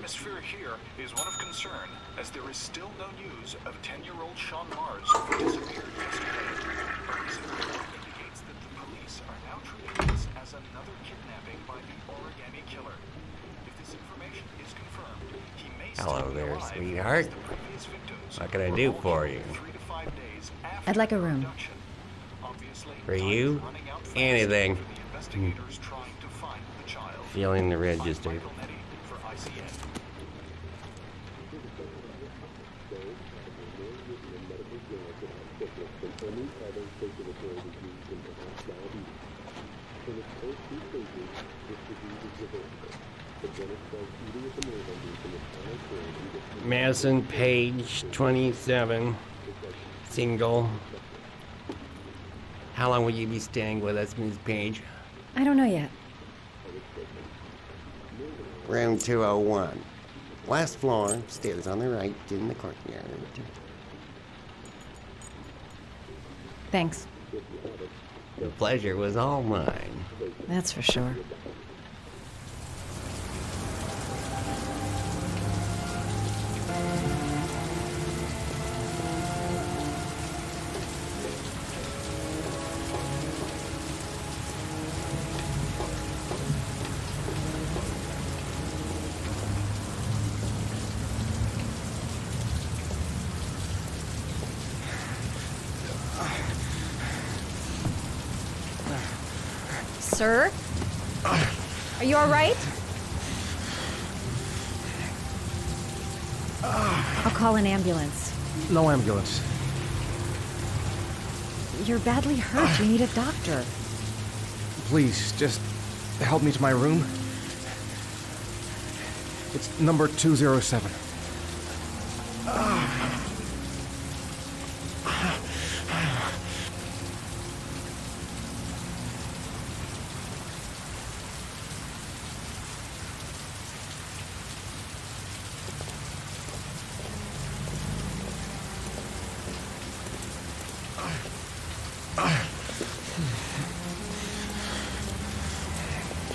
atmosphere here is one of concern, as there is still no news of 10-year-old Sean Mars who disappeared yesterday. A recent report indicates that the police are now treating this as another kidnapping by the origami killer. If this information is confirmed, he may Hello still be there, alive, sweetheart. as the previous victims What can I were do all for killed you? 3 to 5 days after I'd like a their room. abduction. Obviously, For time you? is running out fast Anything. for the investigators trying to find the child. Feeling the I'm register. Michael Nettie for ICN. Madison, page 27, single. How long will you be staying with us, Ms. Page? I don't know yet. Room 201. Last floor, stairs on the right, in the courtyard. Thanks. The pleasure was all mine. That's for sure. Sir? Are you all right? I'll call an ambulance. No ambulance. You're badly hurt. You need a doctor. Please, just help me to my room. It's number 207.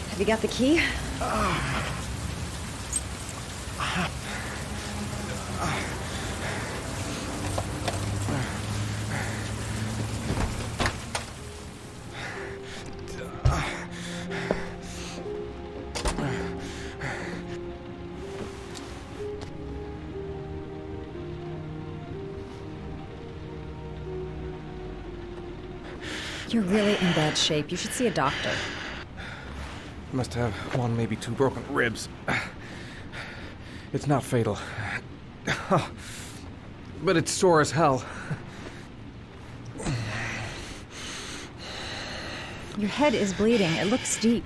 Have you got the key? You're really in bad shape. You should see a doctor. Must have one, maybe two broken ribs. It's not fatal. But it's sore as hell. Your head is bleeding. It looks deep.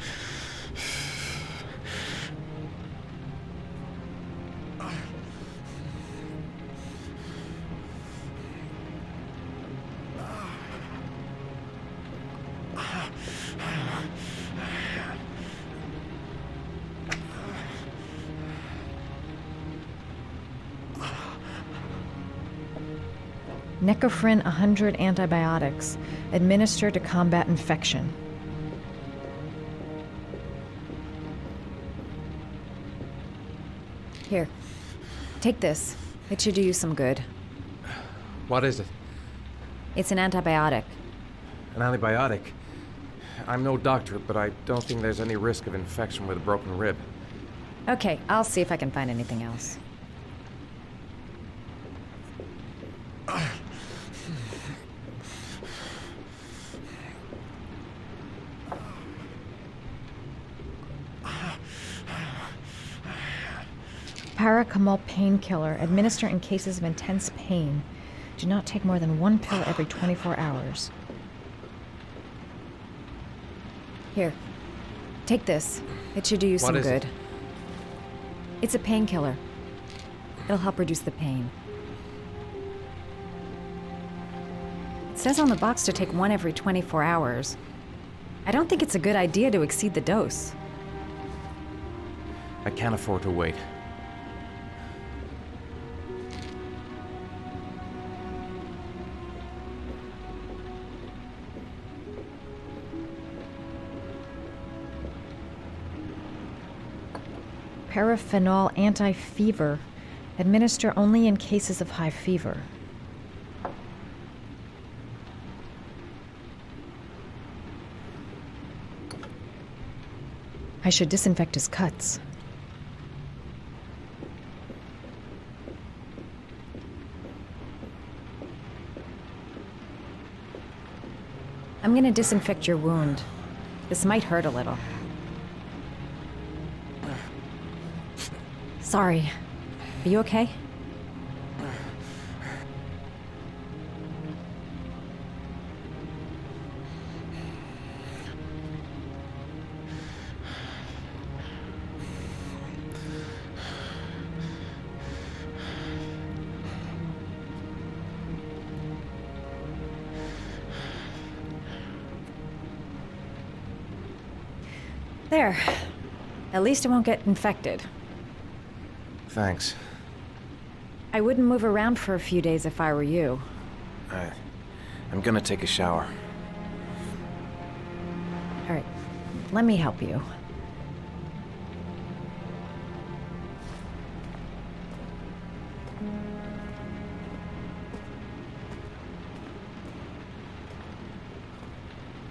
Necophren 100 antibiotics, administered to combat infection. Here, take this. It should do you some good. What is it? It's an antibiotic. An antibiotic? I'm no doctor, but I don't think there's any risk of infection with a broken rib. Okay, I'll see if I can find anything else. Paracetamol painkiller, administer in cases of intense pain. Do not take more than 1 pill every 24 hours. Here, take this. It should do you some What is good. it? It's a painkiller. It'll help reduce the pain. It says on the box to take 1 every 24 hours. I don't think it's a good idea to exceed the dose. I can't afford to wait. Paraphenol anti-fever. Administer only in cases of high fever. I should disinfect his cuts. I'm gonna disinfect your wound. This might hurt a little. Sorry. Are you okay? There. At least it won't get infected. Thanks. I wouldn't move around for a few days if I were you. I'm gonna take a shower. All right, let me help you.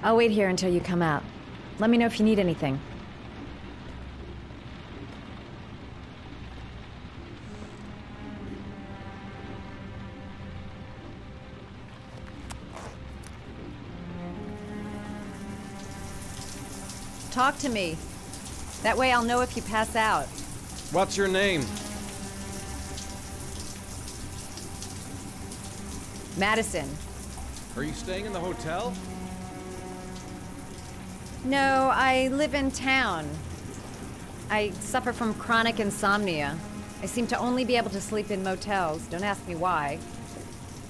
I'll wait here until you come out. Let me know if you need anything. Talk to me. That way I'll know if you pass out. What's your name? Madison. Are you staying in the hotel? No, I live in town. I suffer from chronic insomnia. I seem to only be able to sleep in motels. Don't ask me why.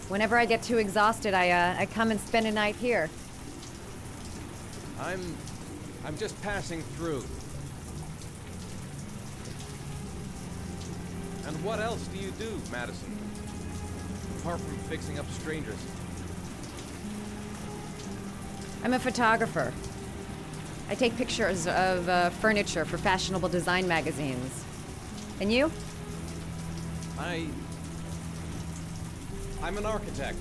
Whenever I get too exhausted, I come and spend a night here. I'm just passing through. And what else do you do, Madison? Apart from fixing up strangers. I'm a photographer. I take pictures of furniture for fashionable design magazines. And you? I'm an architect.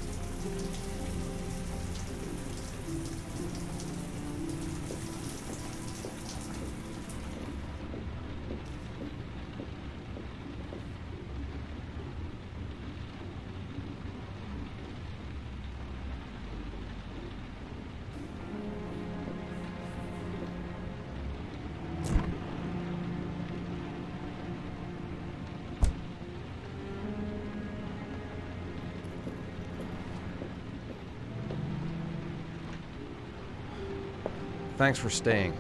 Thanks for staying.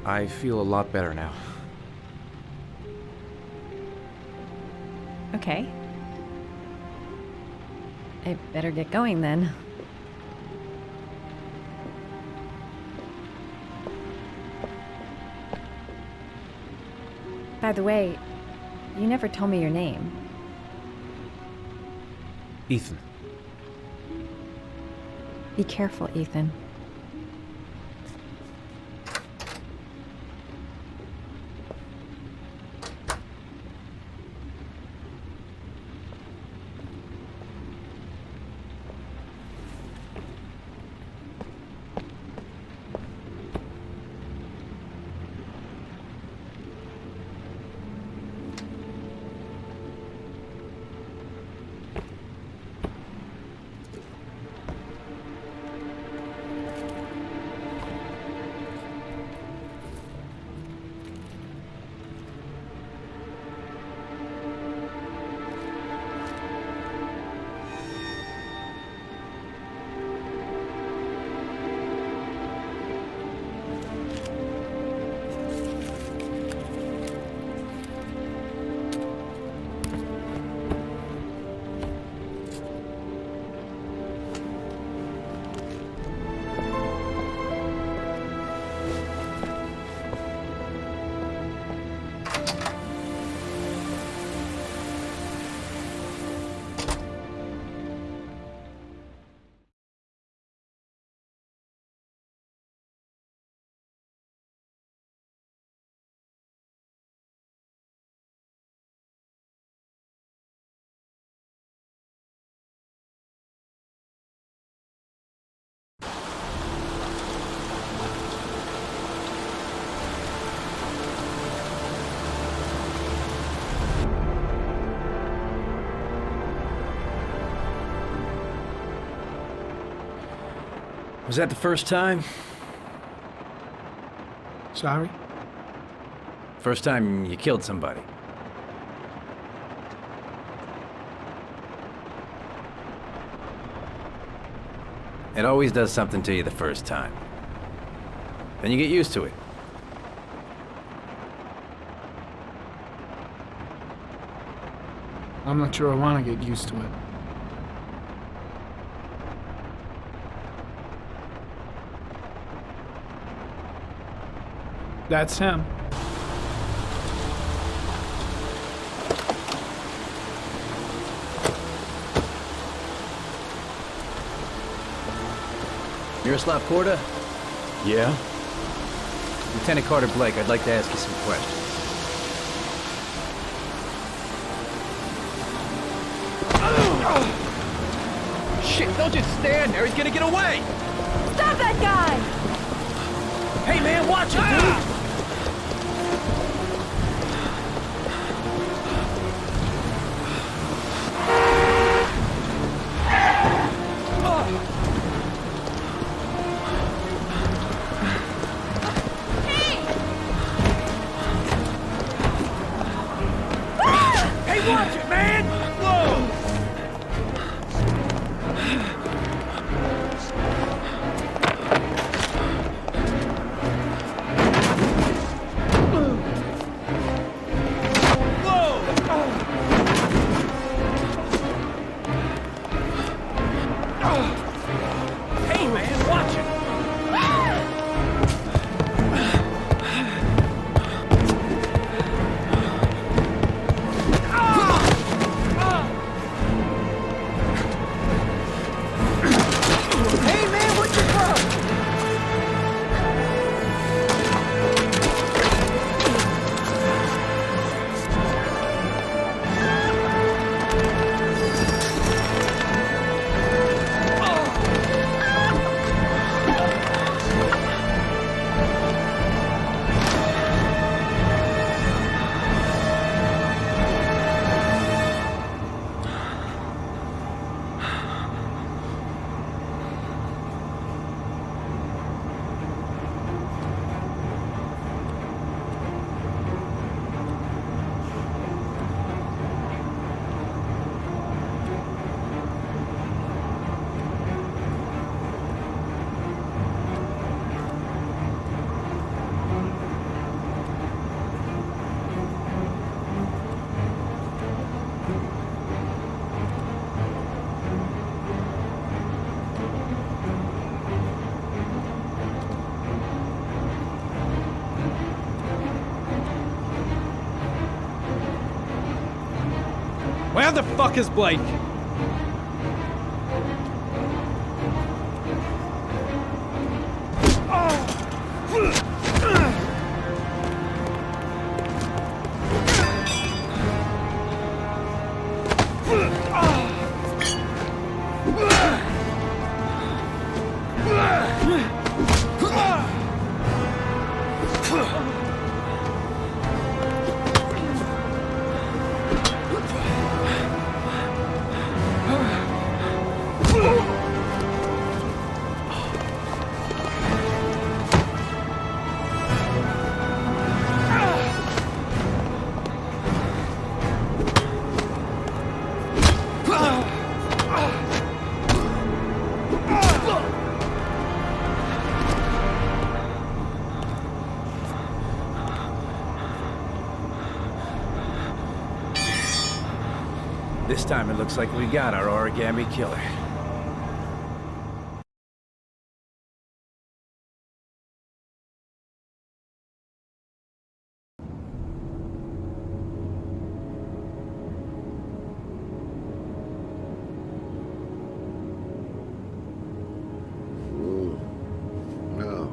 I feel a lot better now. Okay. I better get going then. By the way, you never told me your name. Ethan. Be careful, Ethan. Was that the first time? Sorry? First time you killed somebody? It always does something to you the first time. Then you get used to it. I'm not sure I want to get used to it. That's him. Miroslav Korda? Yeah? Lieutenant Carter Blake, I'd like to ask you some questions. Shit, don't just stand there, he's gonna get away! Stop that guy! Hey man, watch it, dude! Hey, watch it, man! Whoa! Hey, man, watch it! Hey, man, what's your problem? Where the fuck is Blake? This time it looks like we got our origami killer. No.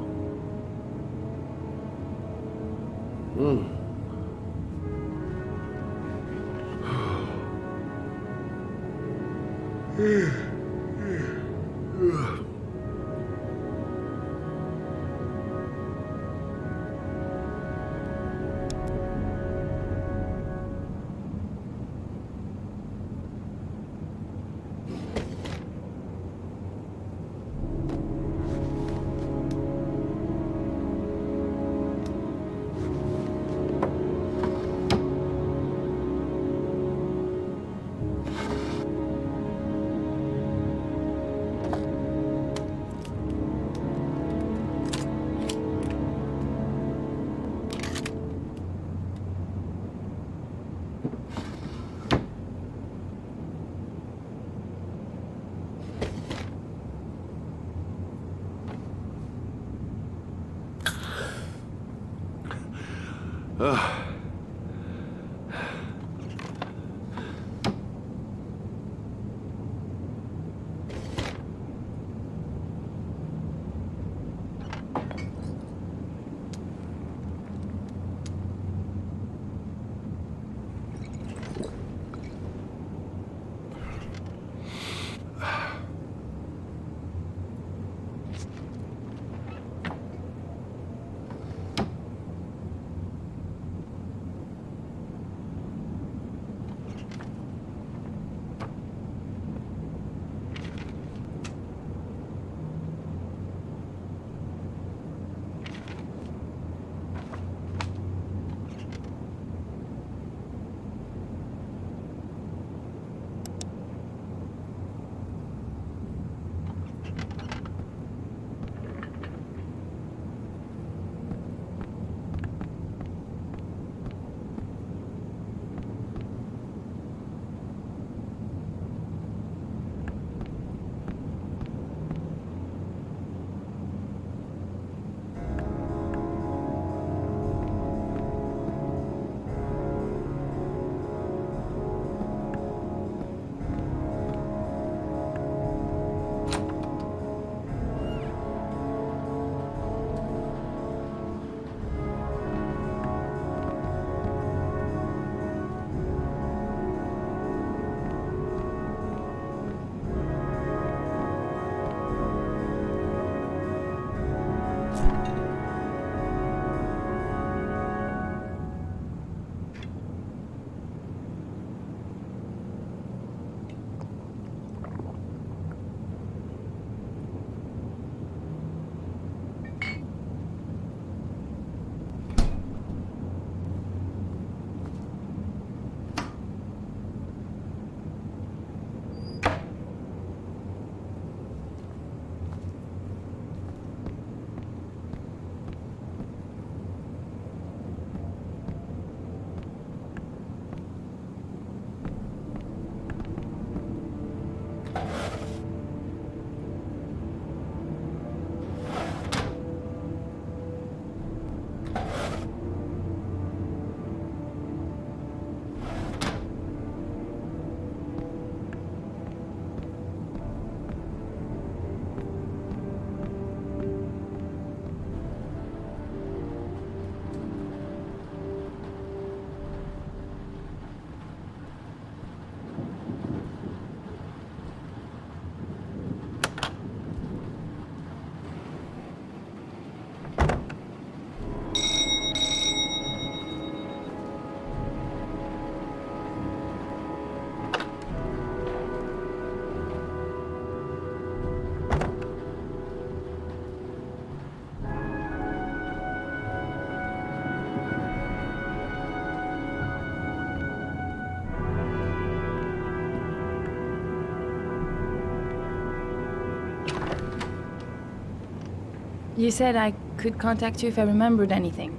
You said I could contact you if I remembered anything.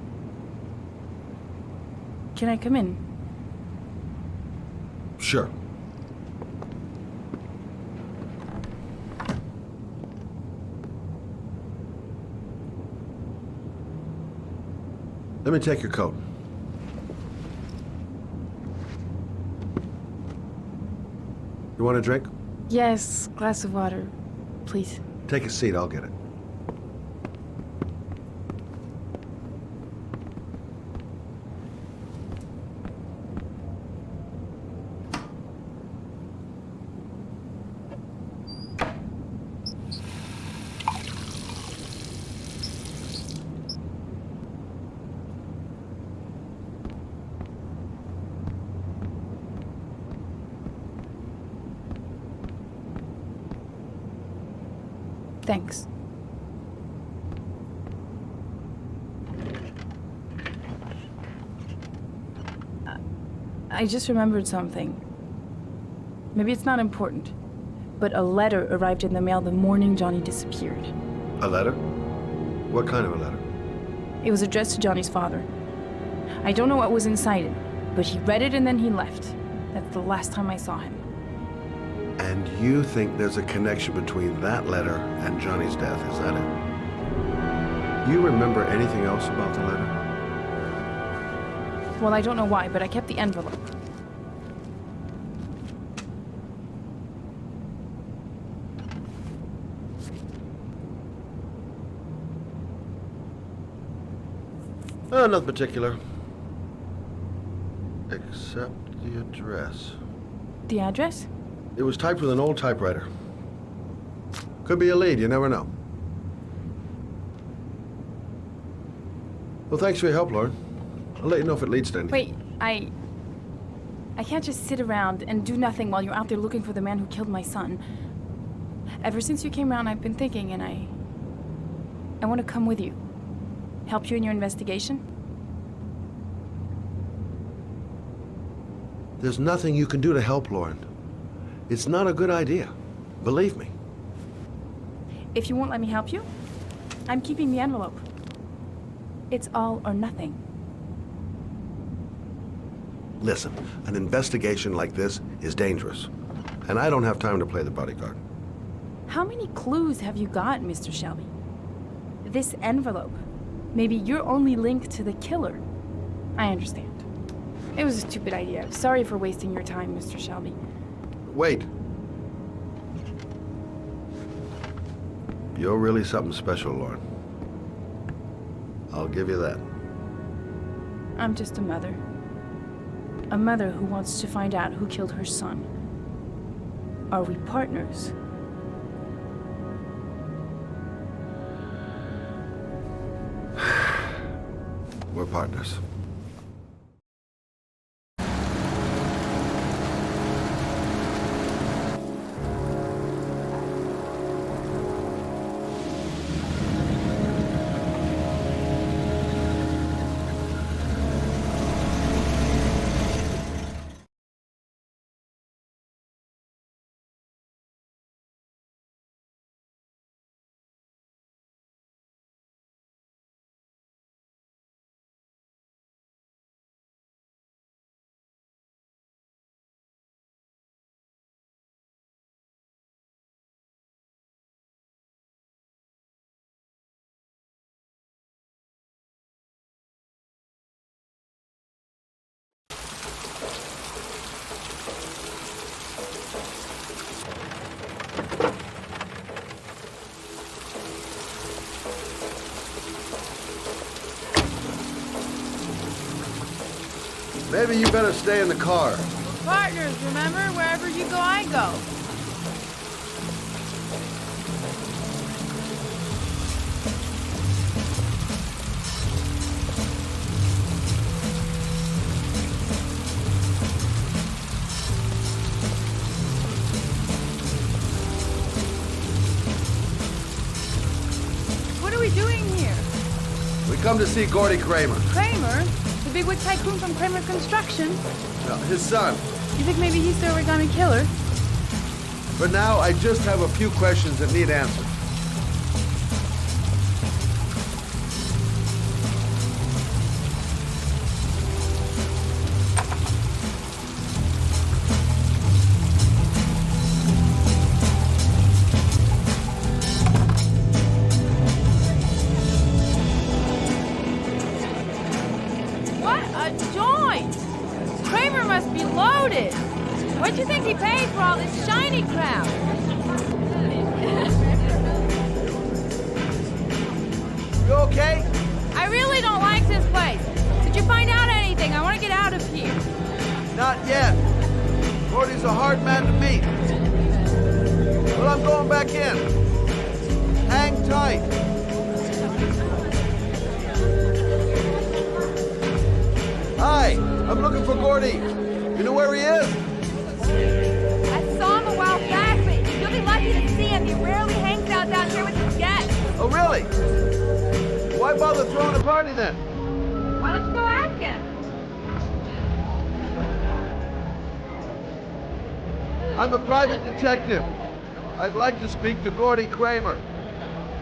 Can I come in? Sure. Let me take your coat. You want a drink? Yes, glass of water, please. Take a seat, I'll get it. Thanks. I just remembered something. Maybe it's not important, but a letter arrived in the mail the morning Johnny disappeared. A letter? What kind of a letter? It was addressed to Johnny's father. I don't know what was inside it, but he read it and then he left. That's the last time I saw him. And you think there's a connection between that letter and Johnny's death, is that it? You remember anything else about the letter? Well, I don't know why, but I kept the envelope. Nothing particular. Except the address. The address? It was typed with an old typewriter. Could be a lead, you never know. Well, thanks for your help, Lauren. I'll let you know if it leads to anything. Wait, I can't just sit around and do nothing while you're out there looking for the man who killed my son. Ever since you came around, I've been thinking, and I want to come with you. Help you in your investigation? There's nothing you can do to help, Lauren. It's not a good idea. Believe me. If you won't let me help you, I'm keeping the envelope. It's all or nothing. Listen, an investigation like this is dangerous. And I don't have time to play the bodyguard. How many clues have you got, Mr. Shelby? This envelope. Maybe your only link to the killer. I understand. It was a stupid idea. Sorry for wasting your time, Mr. Shelby. Wait. You're really something special, Lauren. I'll give you that. I'm just a mother. A mother who wants to find out who killed her son. Are we partners? We're partners. Maybe you better stay in the car. We're partners, remember? Wherever you go, I go. What are we doing here? We come to see Gordy Kramer. Kramer? The bigwig tycoon from Kramer Construction? No, his son. You think maybe he's the origami killer? For now, I just have a few questions that need answered. What a joint! Kramer must be loaded. What'd you think he paid for all this shiny crap? You okay? I really don't like this place. Did you find out anything? I want to get out of here. Not yet. Gordy's a hard man to meet. But I'm going back in. Hang tight. Hi, I'm looking for Gordy. You know where he is? I saw him a while back, but you'll be lucky to see him. He rarely hangs out down here with his guests. Oh, really? Why bother throwing a party then? Why don't you go ask him? I'm a private detective. I'd like to speak to Gordy Kramer.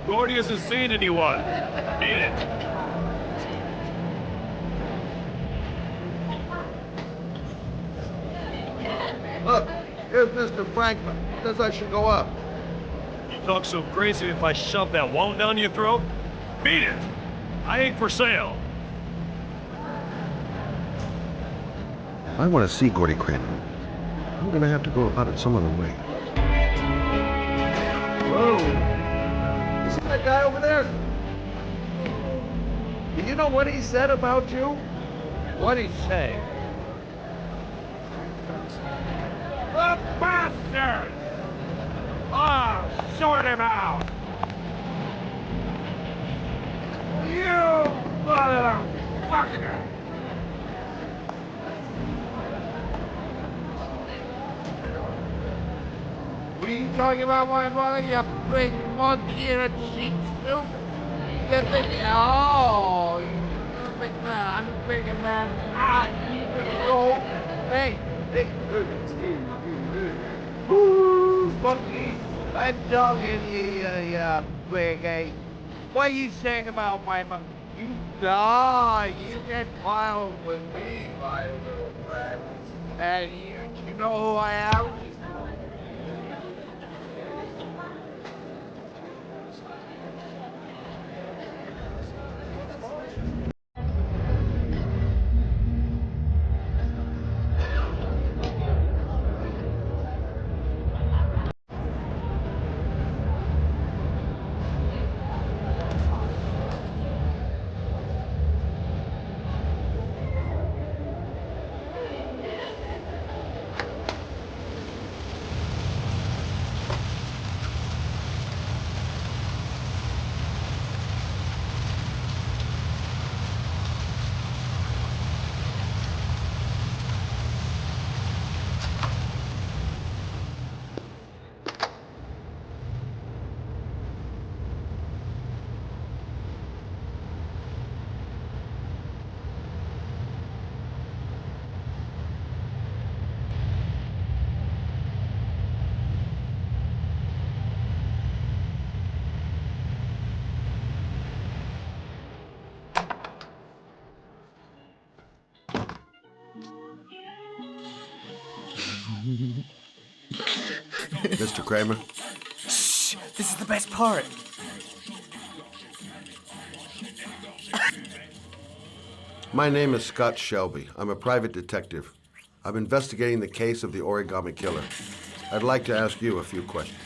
Gordy hasn't seen anyone. Beat it. Look, here's Mr. Franklin. Says I should go up. You talk so crazy if I shove that wand down your throat? Beat it. I ain't for sale. I want to see Gordy Crampton. I'm gonna have to go about it some other way. Whoa! You see that guy over there? Do you know what he said about you? What'd he say? The bastard! Ah, sort him out! You motherfucker! What are you talking about, my mother? You big monkey in a cheap suit? You think, oh, you're a big man. I'm a big man. Ah, you hey, woo, monkey. I'm talking to you, you big ape. What are you saying about my monkey? You get wild with me, my little friend. And you know who I am? Mr. Kramer? Shh! This is the best part. My name is Scott Shelby. I'm a private detective. I'm investigating the case of the origami killer. I'd like to ask you a few questions.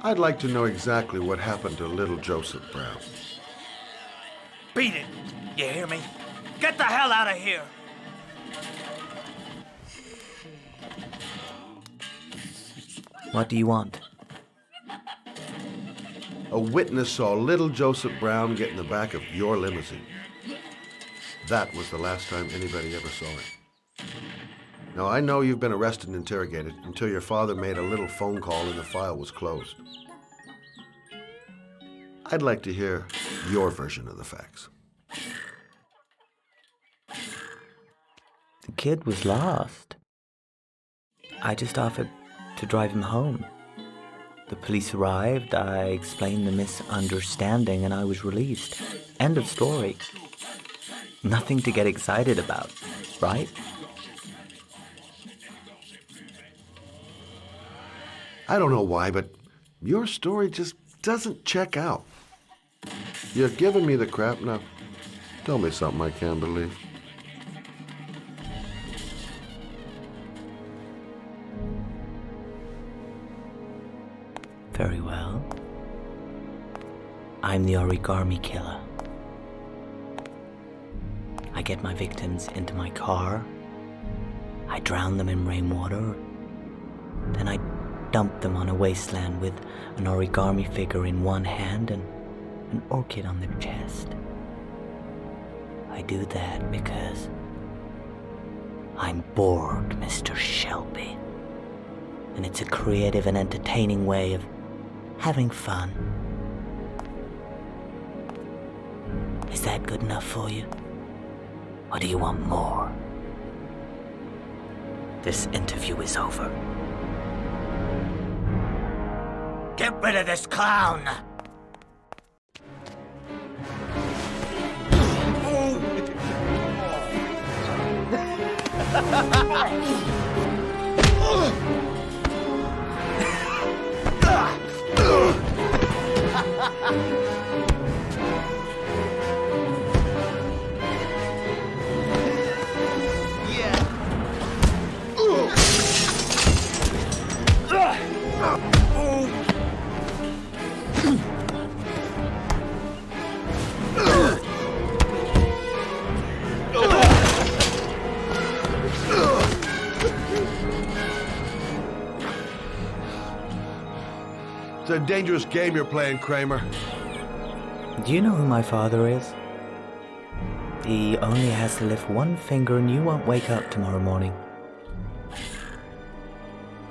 I'd like to know exactly what happened to little Joseph Brown. Beat it! You hear me? Get the hell out of here! What do you want? A witness saw little Joseph Brown get in the back of your limousine. That was the last time anybody ever saw it. Now, I know you've been arrested and interrogated until your father made a little phone call and the file was closed. I'd like to hear your version of the facts. The kid was lost. I just offered to drive him home. The police arrived, I explained the misunderstanding, and I was released. End of story. Nothing to get excited about, right? I don't know why, but your story just doesn't check out. You're giving me the crap now. Tell me something I can't believe. Very well. I'm the origami killer. I get my victims into my car. I drown them in rainwater. Then I dump them on a wasteland with an origami figure in one hand and an orchid on their chest. I do that because I'm bored, Mr. Shelby. And it's a creative and entertaining way of having fun. Is that good enough for you? Or do you want more? This interview is over. Get rid of this clown! It's a dangerous game you're playing, Kramer. Do you know who my father is? He only has to lift one finger and you won't wake up tomorrow morning.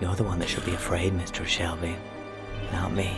You're the one that should be afraid, Mr. Shelby, not me.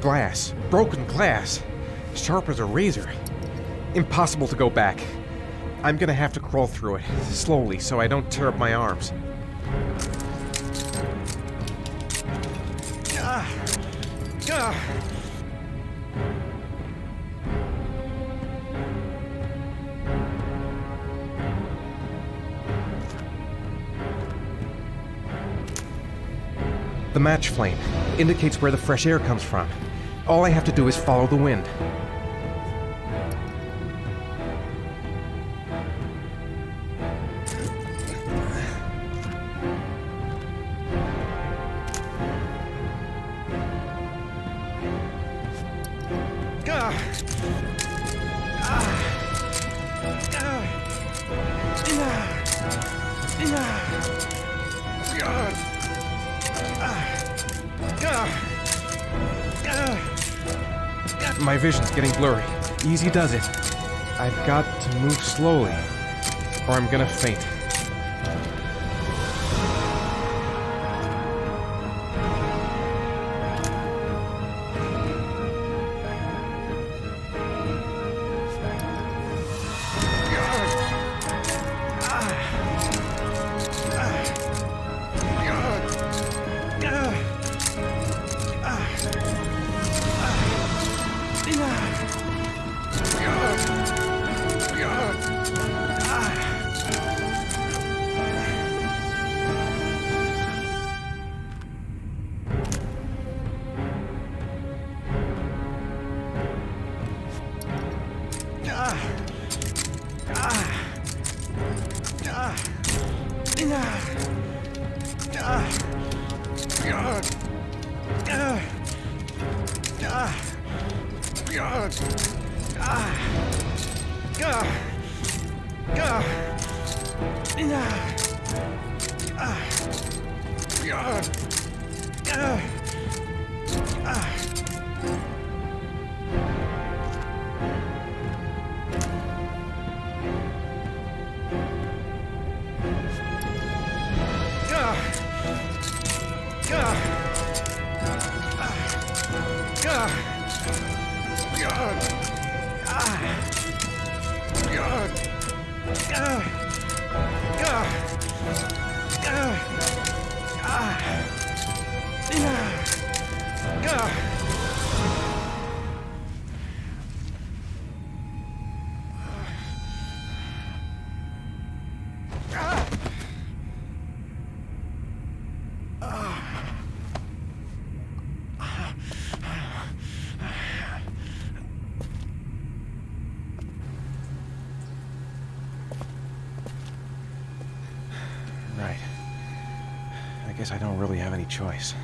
glass. Broken glass. Sharp as a razor. Impossible to go back. I'm gonna have to crawl through it, slowly, so I don't tear up my arms. The match flame indicates where the fresh air comes from. All I have to do is follow the wind. My vision's getting blurry. Easy does it. I've got to move slowly, or I'm gonna faint. Right. I guess I don't really have any choice.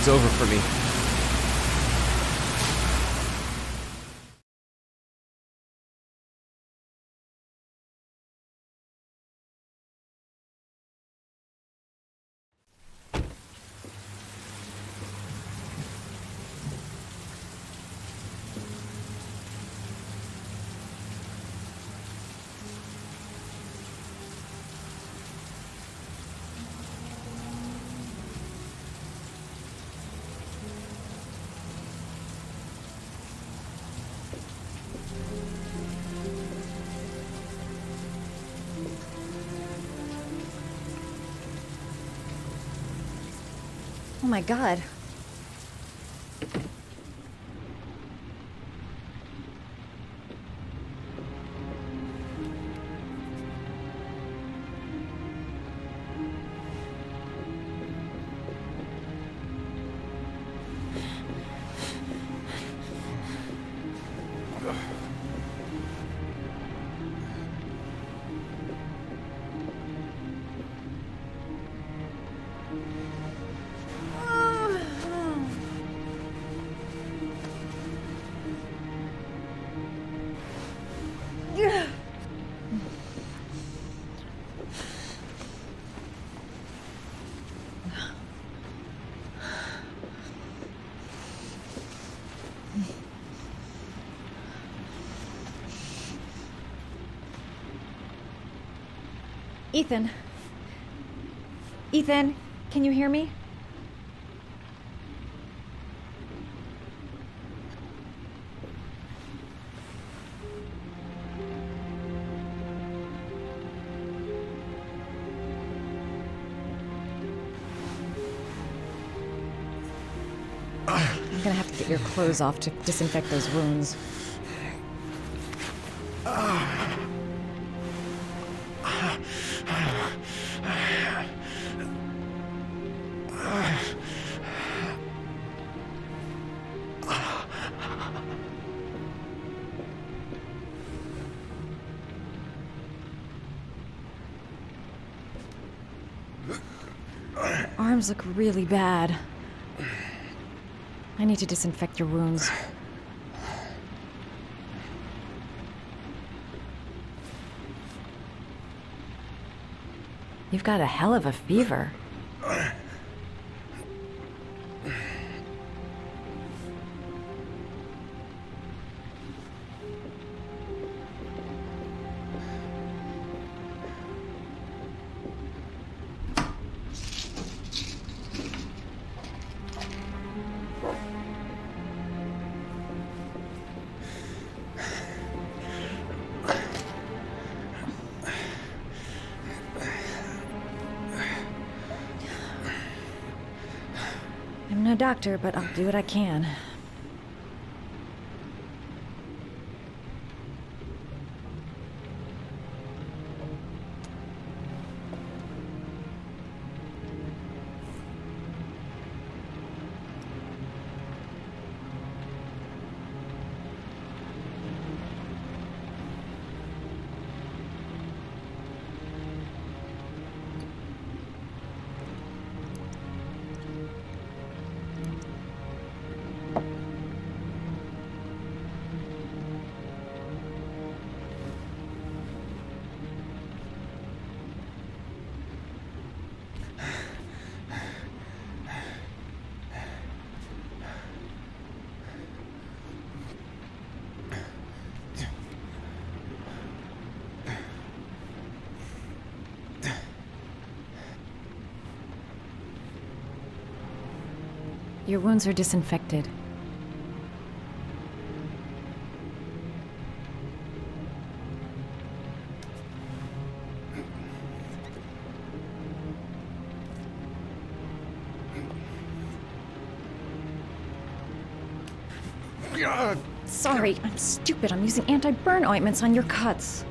It's over for me. Oh my god. Ethan. Ethan, can you hear me? I'm gonna have to get your clothes off to disinfect those wounds. Arms look really bad. I need to disinfect your wounds. You've got a hell of a fever. I'm no doctor, but I'll do what I can. Your wounds are disinfected. Sorry, I'm stupid. I'm using anti-burn ointments on your cuts.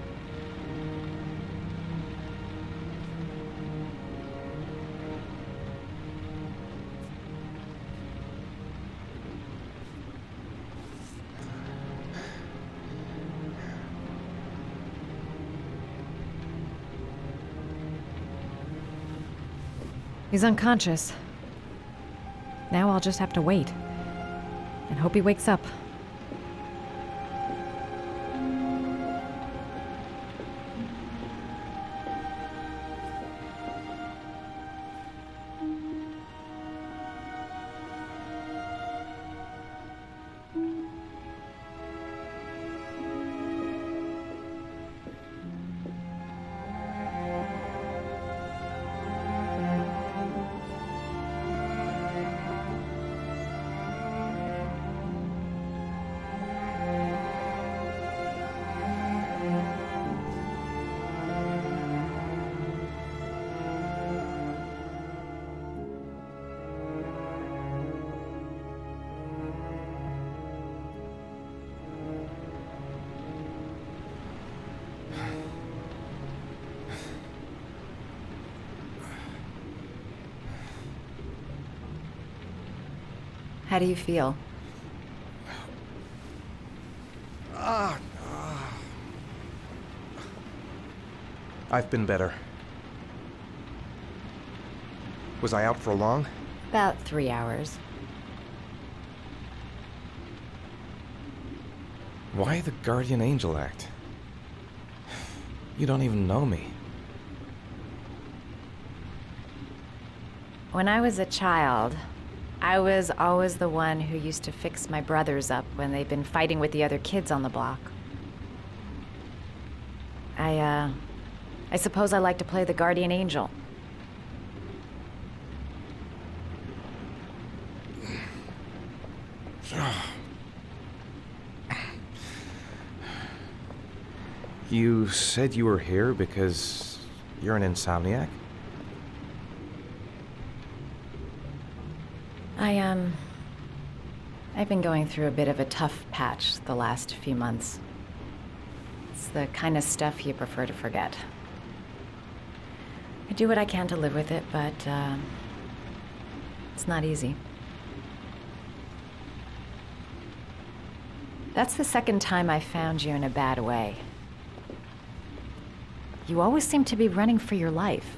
He's unconscious. Now I'll just have to wait. And hope he wakes up. How do you feel? I've been better. Was I out for long? About 3 hours. Why the guardian angel act? You don't even know me. When I was a child, I was always the one who used to fix my brothers up when they'd been fighting with the other kids on the block. I suppose I like to play the guardian angel. You said you were here because you're an insomniac? I've been going through a bit of a tough patch the last few months. It's the kind of stuff you prefer to forget. I do what I can to live with it, but it's not easy. That's the second time I found you in a bad way. You always seem to be running for your life.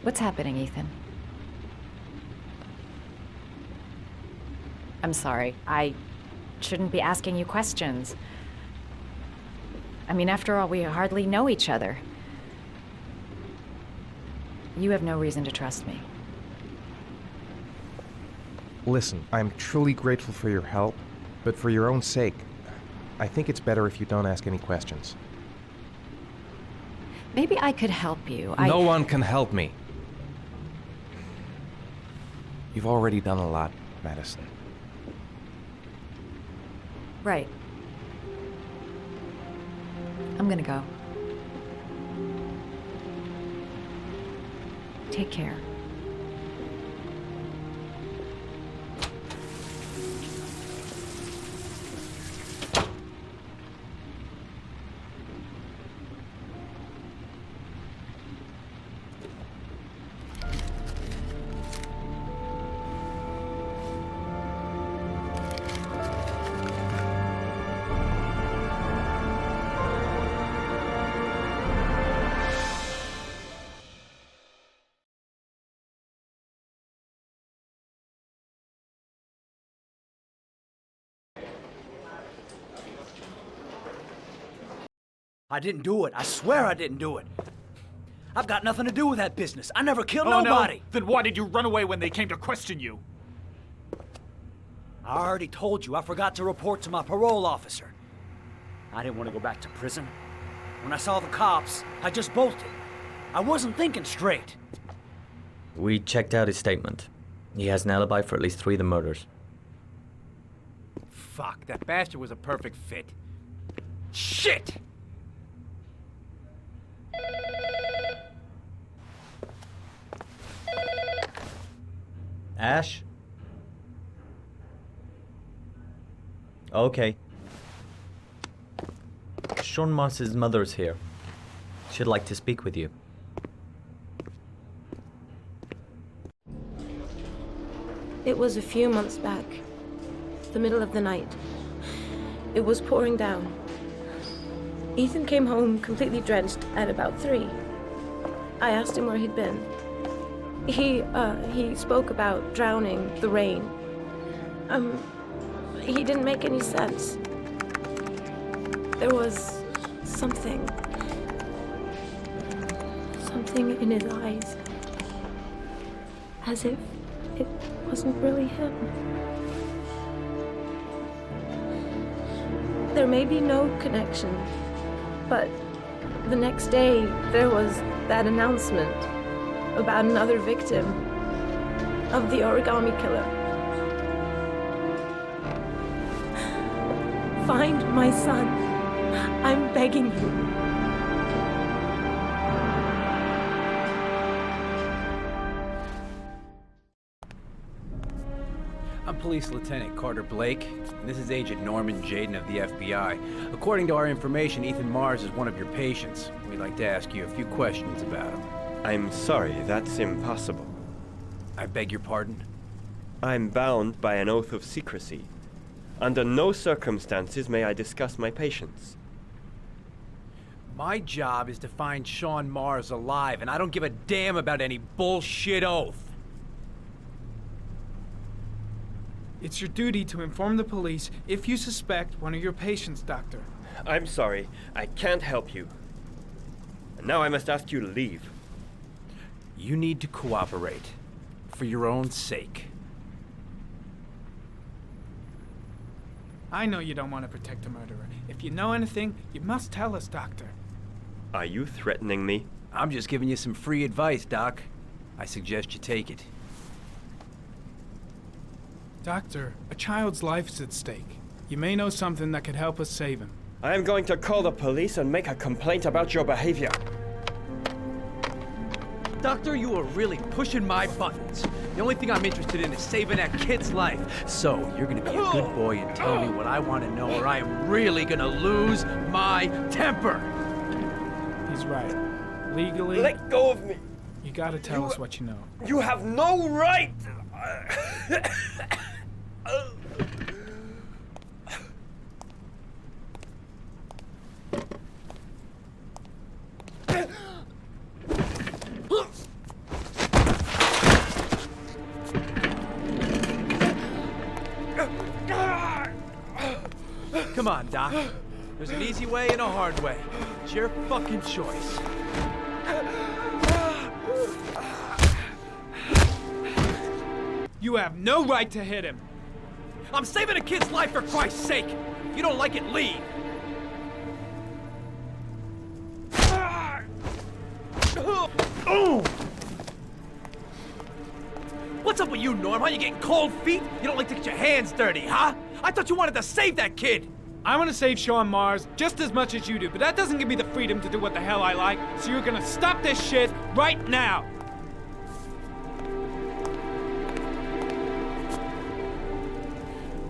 What's happening, Ethan? I'm sorry. I shouldn't be asking you questions. I mean, after all, we hardly know each other. You have no reason to trust me. Listen, I'm truly grateful for your help, but for your own sake, I think it's better if you don't ask any questions. Maybe I could help you. No one can help me. You've already done a lot, Madison. Right. I'm gonna go. Take care. I didn't do it. I swear I didn't do it. I've got nothing to do with that business. I never killed nobody. No? Then why did you run away when they came to question you? I already told you I forgot to report to my parole officer. I didn't want to go back to prison. When I saw the cops, I just bolted. I wasn't thinking straight. We checked out his statement. He has an alibi for at least 3 of the murders. Fuck, that bastard was a perfect fit. Shit! Ash? Okay. Sean Moss's mother's here. She'd like to speak with you. It was a few months back. The middle of the night. It was pouring down. Ethan came home completely drenched at about 3. I asked him where he'd been. He spoke about drowning the rain. He didn't make any sense. There was something in his eyes, as if it wasn't really him. There may be no connection, but the next day there was that announcement about another victim of the origami killer. Find my son. I'm begging you. I'm Police Lieutenant Carter Blake, and this is Agent Norman Jaden of the FBI. According to our information, Ethan Mars is one of your patients. We'd like to ask you a few questions about him. I'm sorry, that's impossible. I beg your pardon? I'm bound by an oath of secrecy. Under no circumstances may I discuss my patients. My job is to find Sean Mars alive, and I don't give a damn about any bullshit oath. It's your duty to inform the police if you suspect one of your patients, Doctor. I'm sorry, I can't help you. And now I must ask you to leave. You need to cooperate, for your own sake. I know you don't want to protect a murderer. If you know anything, you must tell us, Doctor. Are you threatening me? I'm just giving you some free advice, Doc. I suggest you take it. Doctor, a child's life's at stake. You may know something that could help us save him. I am going to call the police and make a complaint about your behavior. Doctor, you are really pushing my buttons. The only thing I'm interested in is saving that kid's life. So, you're gonna be a good boy and tell me what I want to know, or I am really gonna lose my temper. He's right. Legally... Let go of me! You gotta tell us what you know. You have no right! Come on, Doc. There's an easy way and a hard way. It's your fucking choice. You have no right to hit him. I'm saving a kid's life for Christ's sake. If you don't like it, leave. What's up with you, Norm? Are you getting cold feet? You don't like to get your hands dirty, huh? I thought you wanted to save that kid. I want to save Sean Mars just as much as you do, but that doesn't give me the freedom to do what the hell I like, so you're gonna stop this shit right now!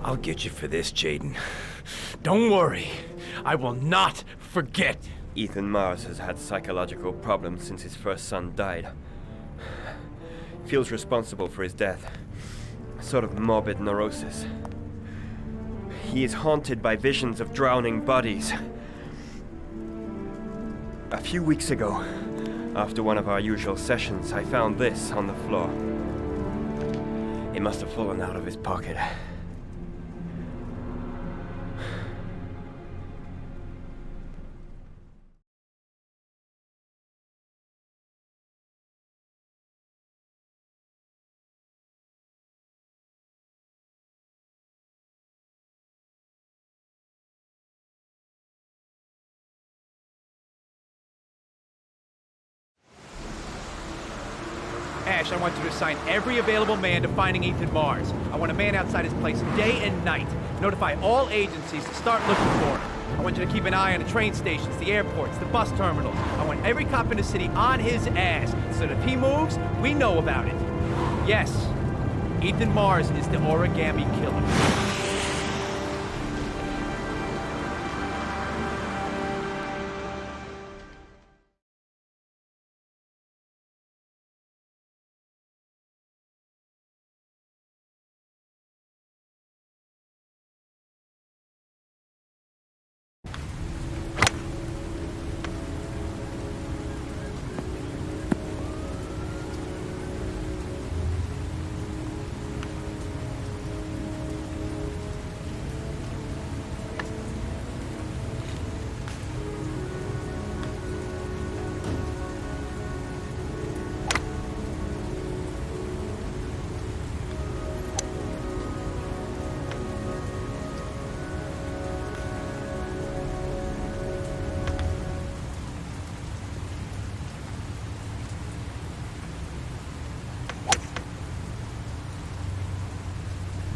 I'll get you for this, Jaden. Don't worry. I will not forget. Ethan Mars has had psychological problems since his first son died. He feels responsible for his death. A sort of morbid neurosis. He is haunted by visions of drowning bodies. A few weeks ago, after one of our usual sessions, I found this on the floor. It must have fallen out of his pocket. Ash, I want you to assign every available man to finding Ethan Mars. I want a man outside his place day and night. Notify all agencies to start looking for him. I want you to keep an eye on the train stations, the airports, the bus terminals. I want every cop in the city on his ass, so that if he moves, we know about it. Yes, Ethan Mars is the origami killer.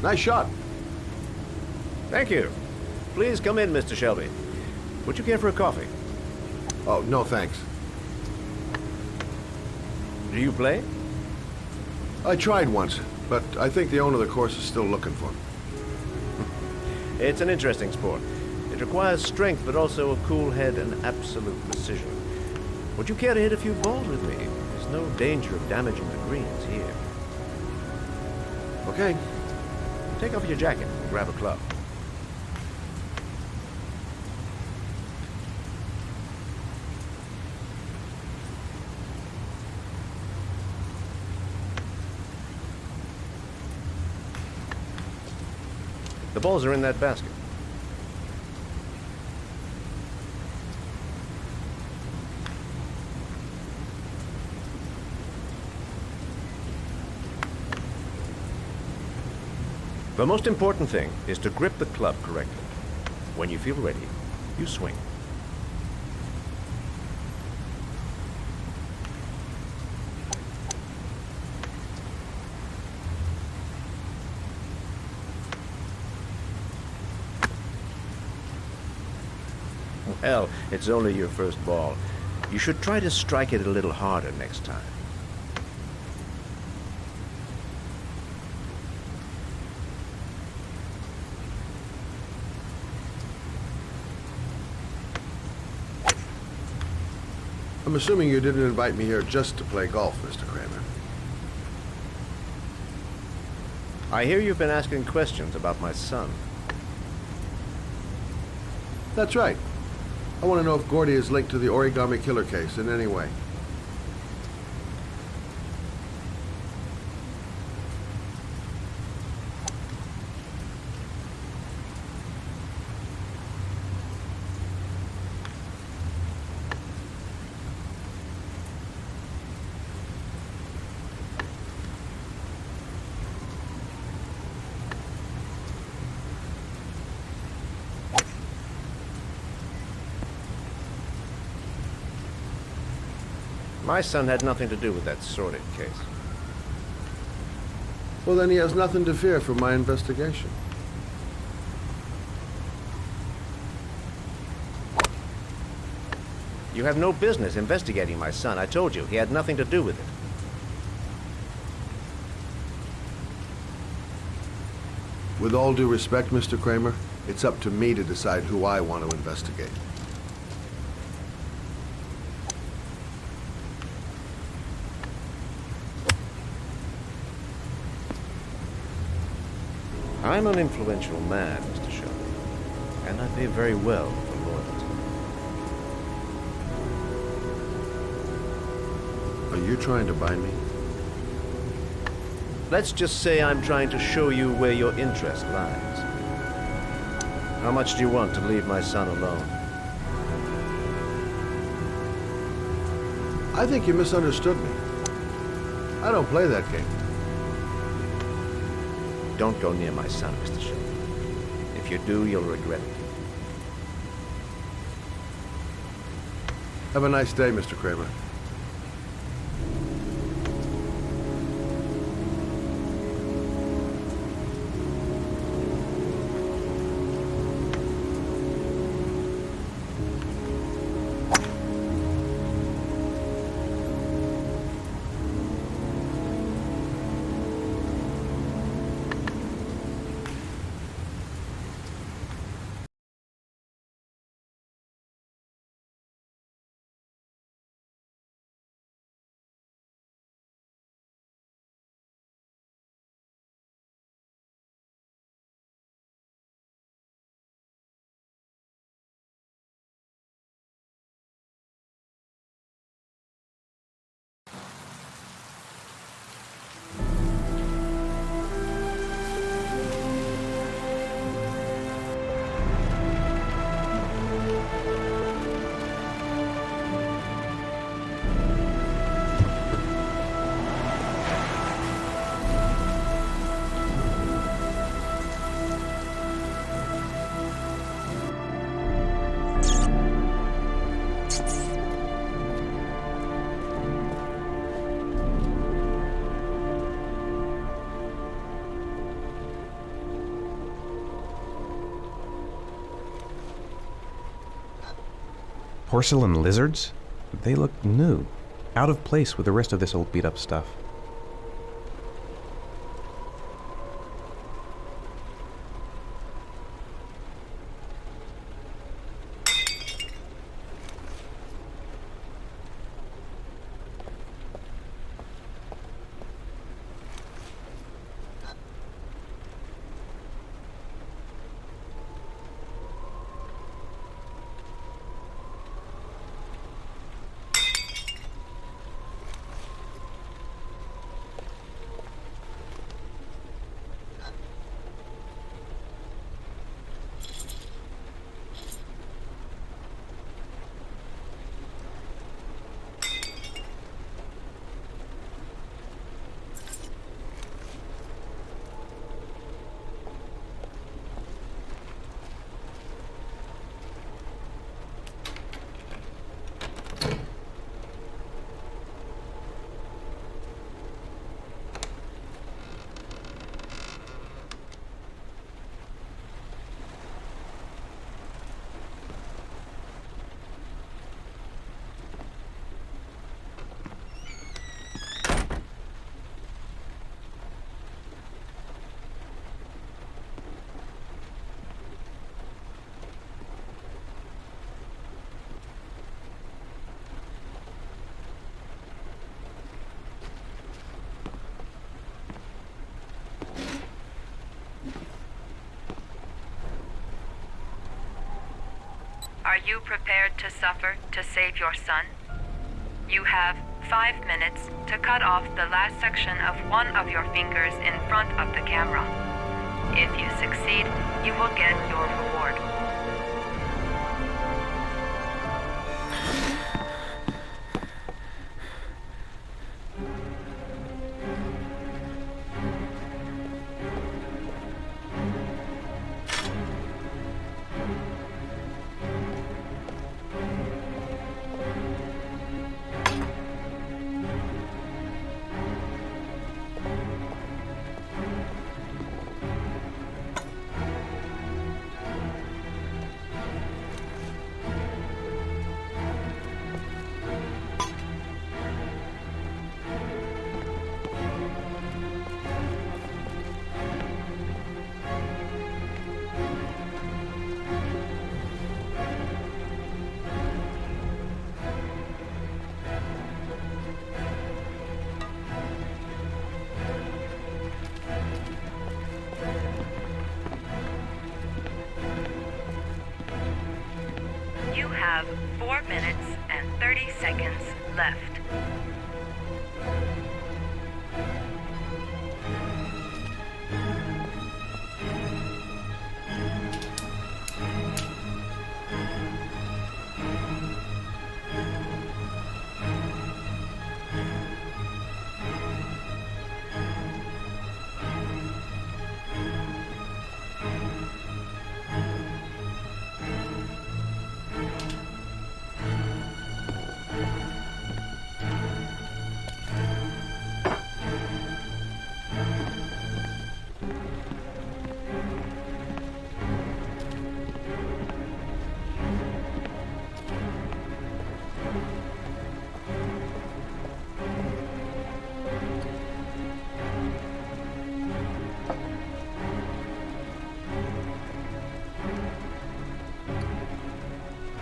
Nice shot. Thank you. Please come in, Mr. Shelby. Would you care for a coffee? Oh, no thanks. Do you play? I tried once, but I think the owner of the course is still looking for me. It's an interesting sport. It requires strength, but also a cool head and absolute precision. Would you care to hit a few balls with me? There's no danger of damaging the greens here. Okay. Take off your jacket and grab a club. The balls are in that basket. The most important thing is to grip the club correctly. When you feel ready, you swing. Well, it's only your first ball. You should try to strike it a little harder next time. I'm assuming you didn't invite me here just to play golf, Mr. Kramer. I hear you've been asking questions about my son. That's right. I want to know if Gordy is linked to the origami killer case in any way. My son had nothing to do with that sordid case. Well, then he has nothing to fear from my investigation. You have no business investigating my son. I told you, he had nothing to do with it. With all due respect, Mr. Kramer, it's up to me to decide who I want to investigate. I'm an influential man, Mr. Shelby, and I pay very well for loyalty. Are you trying to buy me? Let's just say I'm trying to show you where your interest lies. How much do you want to leave my son alone? I think you misunderstood me. I don't play that game. Don't go near my son, Mr. Shelby. If you do, you'll regret it. Have a nice day, Mr. Kramer. Porcelain lizards? They look new, out of place with the rest of this old beat-up stuff. Are you prepared to suffer to save your son? You have 5 minutes to cut off the last section of one of your fingers in front of the camera. If you succeed, you will get your reward. You have 4 minutes and 30 seconds left.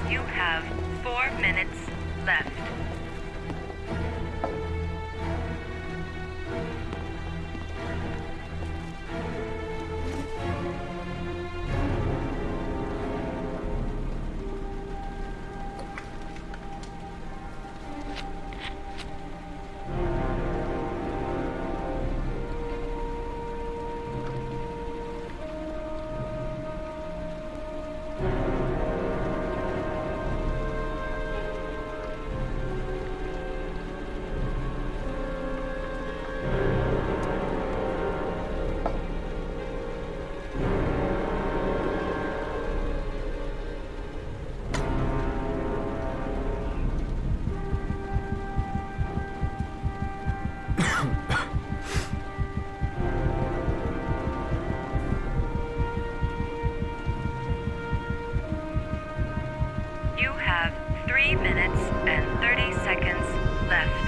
You have 4 minutes left. You have 3 minutes and 30 seconds left.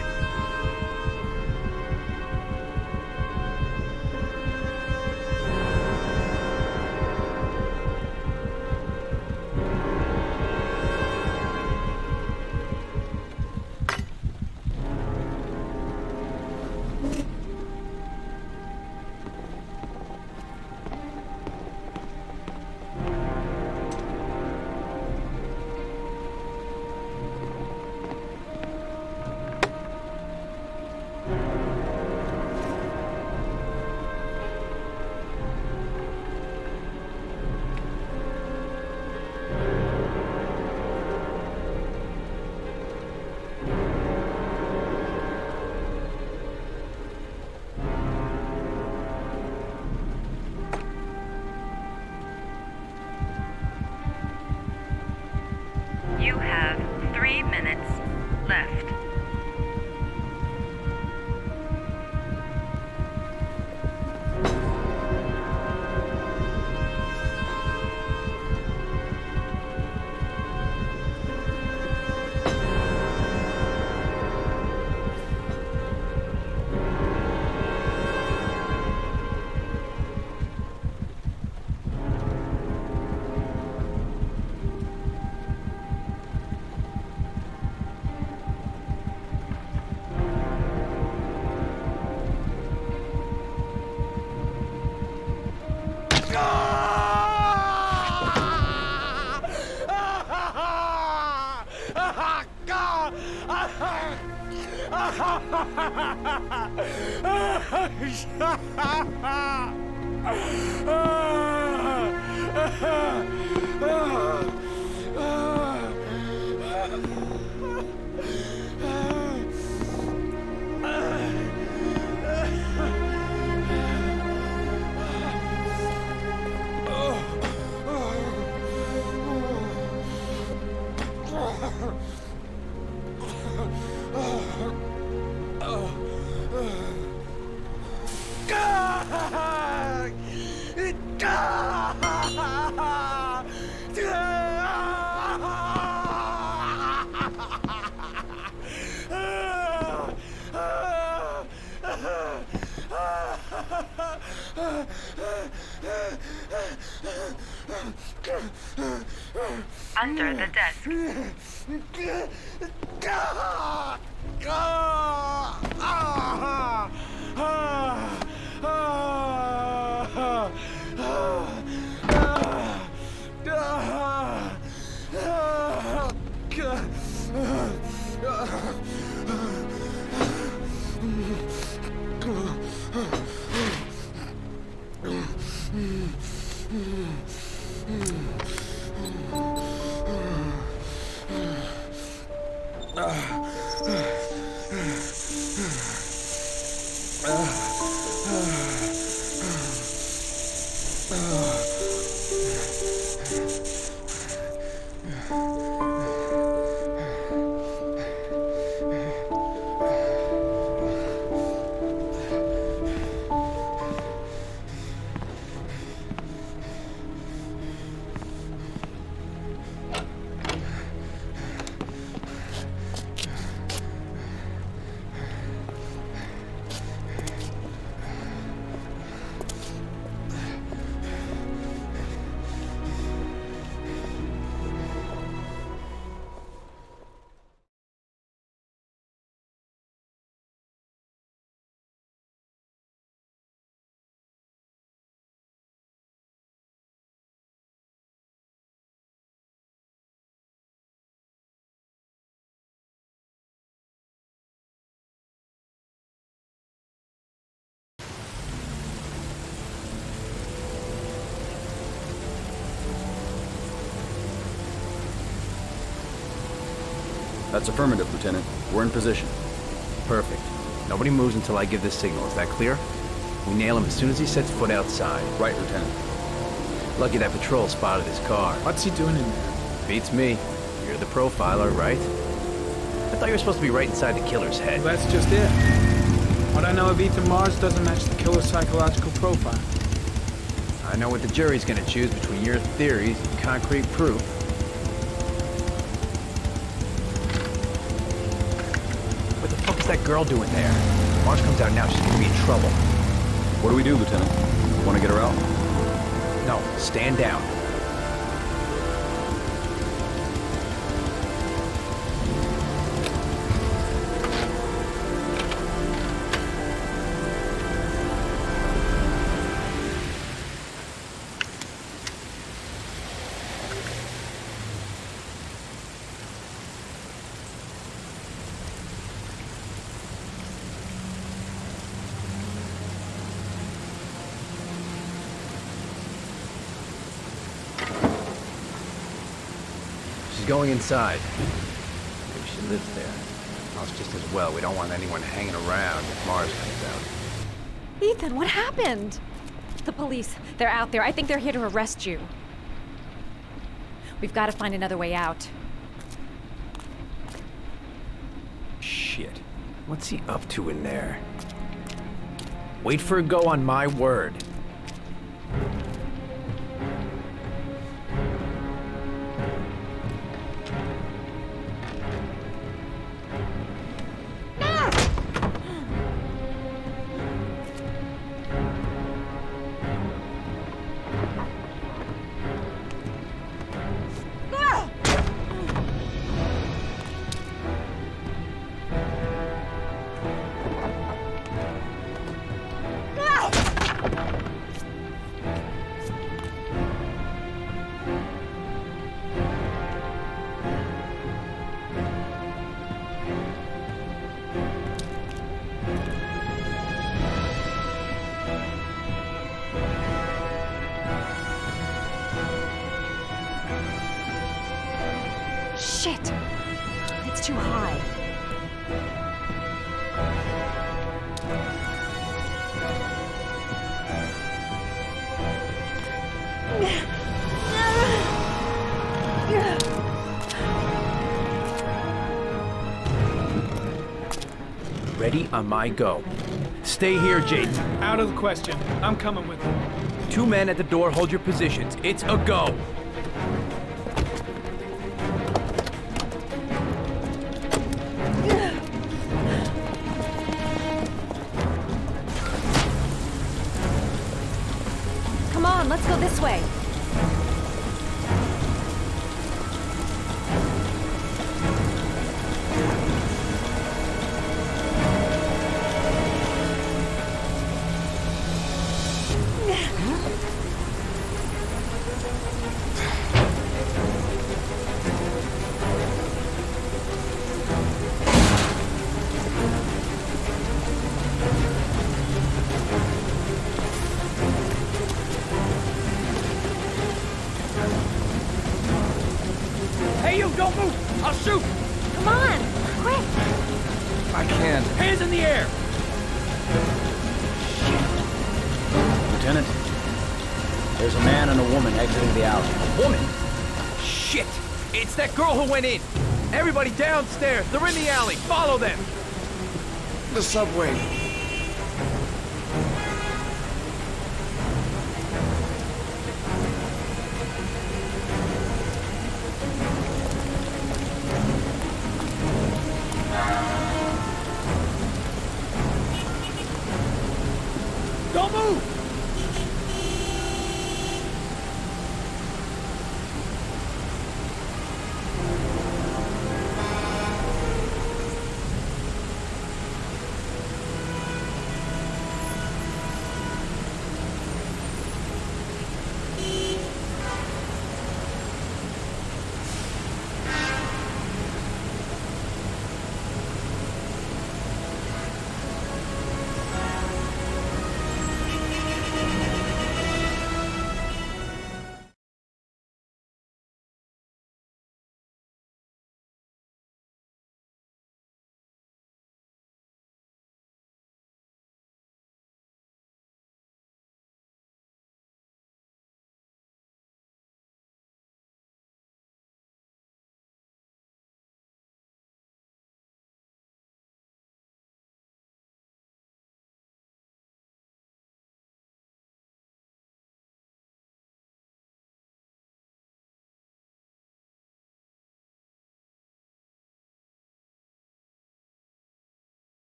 You have 3 minutes left. Under the desk. That's affirmative, Lieutenant. We're in position. Perfect. Nobody moves until I give the signal. Is that clear? We nail him as soon as he sets foot outside. Right, Lieutenant. Lucky that patrol spotted his car. What's he doing in there? Beats me. You're the profiler, right? I thought you were supposed to be right inside the killer's head. Well, that's just it. What I know of Ethan Mars doesn't match the killer's psychological profile. I know what the jury's gonna choose between your theories and concrete proof. What's that girl doing there? If Marge comes out now, she's gonna be in trouble. What do we do, Lieutenant? Want to get her out? No, stand down. Going inside. Maybe she lives there. Well, it's just as well. We don't want anyone hanging around if Mars comes out. Ethan, what happened? The police. They're out there. I think they're here to arrest you. We've got to find another way out. Shit. What's he up to in there? Wait for a go on my word. Shit! It's too high. Ready on my go. Stay here, Jade. Out of the question. I'm coming with you. 2 men at the door, hold your positions. It's a go. Come on, let's go this way. Don't move! I'll shoot! Come on! Quick! I can't. Hands in the air! Lieutenant, there's a man and a woman exiting the alley. A woman? Shit! It's that girl who went in! Everybody downstairs! They're in the alley! Follow them! The subway. Don't move!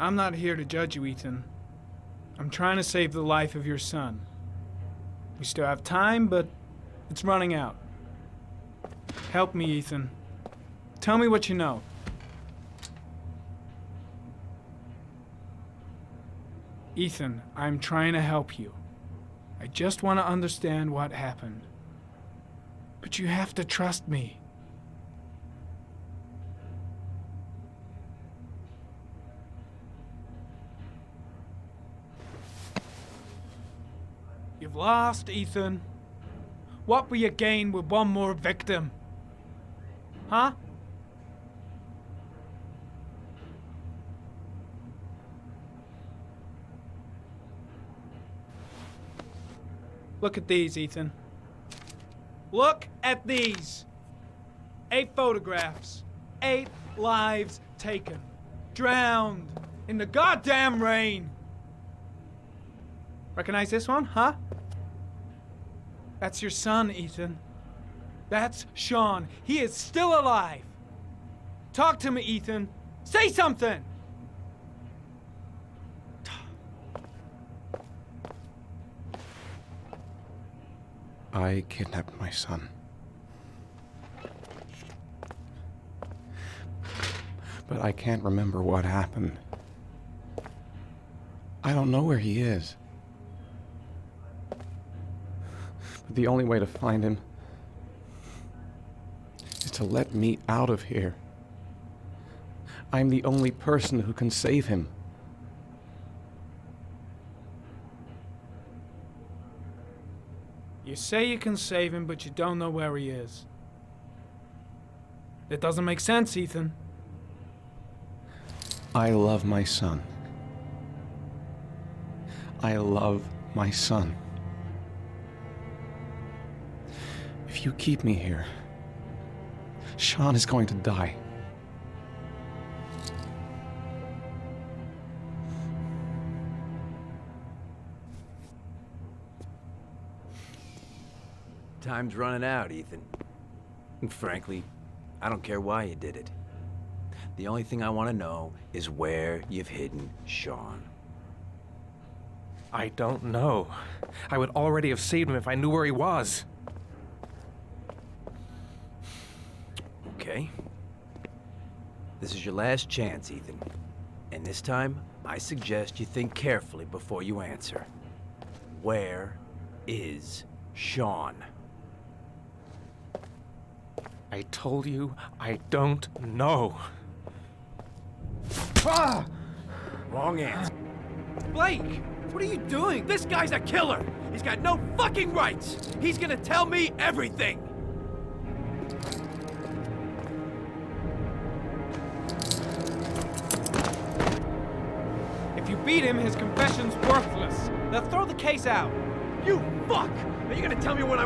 I'm not here to judge you, Ethan. I'm trying to save the life of your son. We still have time, but it's running out. Help me, Ethan. Tell me what you know. Ethan, I'm trying to help you. I just want to understand what happened. But you have to trust me. You've lost, Ethan. What will you gain with one more victim? Huh? Look at these, Ethan. Look at these. 8 photographs. 8 lives taken. Drowned in the goddamn rain. Recognize this one, huh? That's your son, Ethan. That's Sean. He is still alive. Talk to me, Ethan. Say something! I kidnapped my son. But I can't remember what happened. I don't know where he is. But the only way to find him is to let me out of here. I'm the only person who can save him. You say you can save him, but you don't know where he is. It doesn't make sense, Ethan. I love my son. I love my son. If you keep me here, Sean is going to die. Time's running out, Ethan. And frankly, I don't care why you did it. The only thing I want to know is where you've hidden Sean. I don't know. I would already have saved him if I knew where he was. Okay. This is your last chance, Ethan. And this time, I suggest you think carefully before you answer. Where is Sean? I told you I don't know. Ah! Wrong answer. Blake, what are you doing? This guy's a killer. He's got no fucking rights. He's gonna tell me everything. If you beat him, his confession's worthless. They'll throw the case out. You fuck! Are you gonna tell me when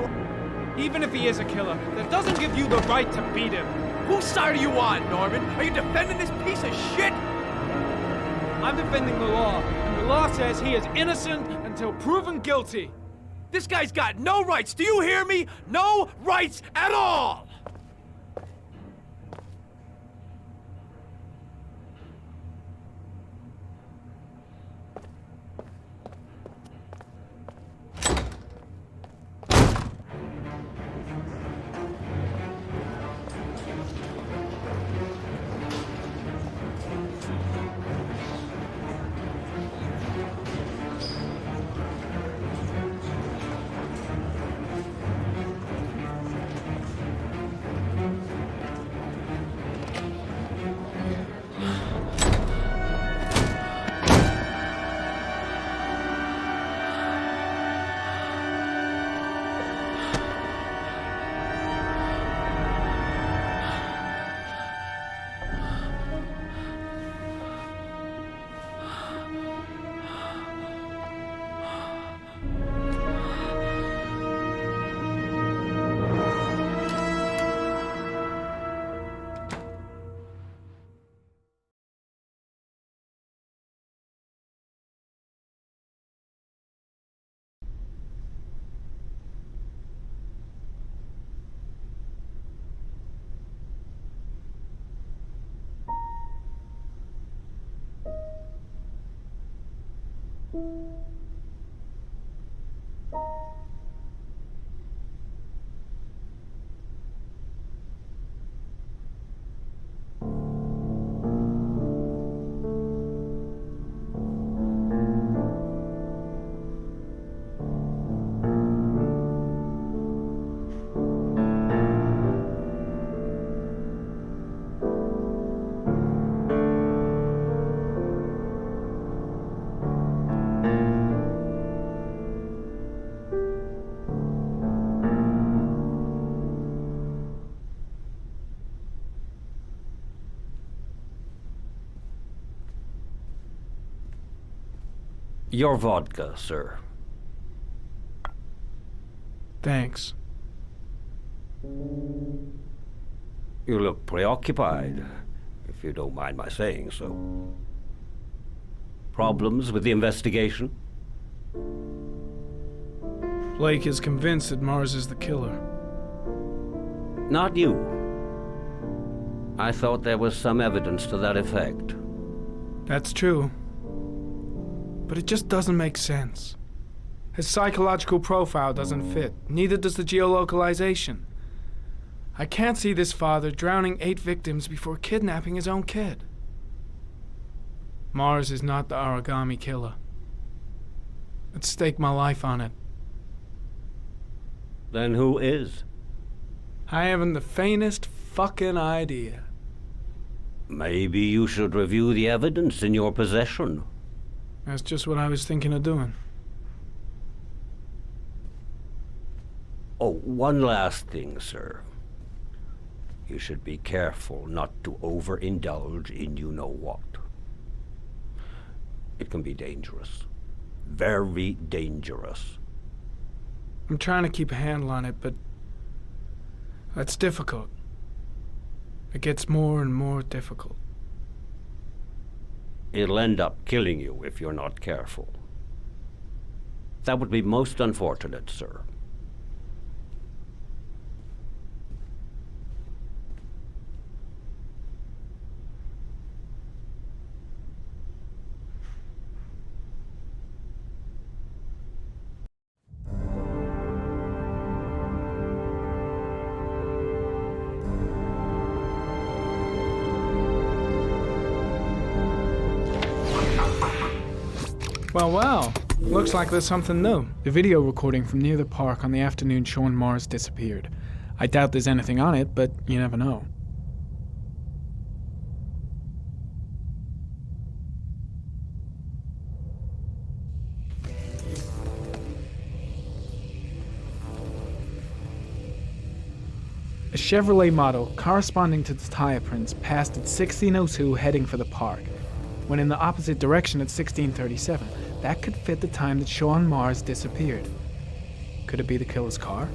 Even if he is a killer, that doesn't give you the right to beat him. Whose side are you on, Norman? Are you defending this piece of shit? I'm defending the law, and the law says he is innocent until proven guilty. This guy's got no rights. Do you hear me? No rights at all! Your vodka, sir. Thanks. You look preoccupied, if you don't mind my saying so. Problems with the investigation? Blake is convinced that Mars is the killer. Not you. I thought there was some evidence to that effect. That's true. But it just doesn't make sense. His psychological profile doesn't fit. Neither does the geolocalization. I can't see this father drowning 8 victims before kidnapping his own kid. Mars is not the origami killer. I'd stake my life on it. Then who is? I haven't the faintest fucking idea. Maybe you should review the evidence in your possession. That's just what I was thinking of doing. Oh, one last thing, sir. You should be careful not to overindulge in you-know-what. It can be dangerous. Very dangerous. I'm trying to keep a handle on it, but that's difficult. It gets more and more difficult. It'll end up killing you if you're not careful. That would be most unfortunate, sir. Well, looks like there's something new. The video recording from near the park on the afternoon Sean Mars disappeared. I doubt there's anything on it, but you never know. A Chevrolet model corresponding to the tire prints passed at 1602 heading for the park, when in the opposite direction at 1637. That could fit the time that Sean Mars disappeared. Could it be the killer's car?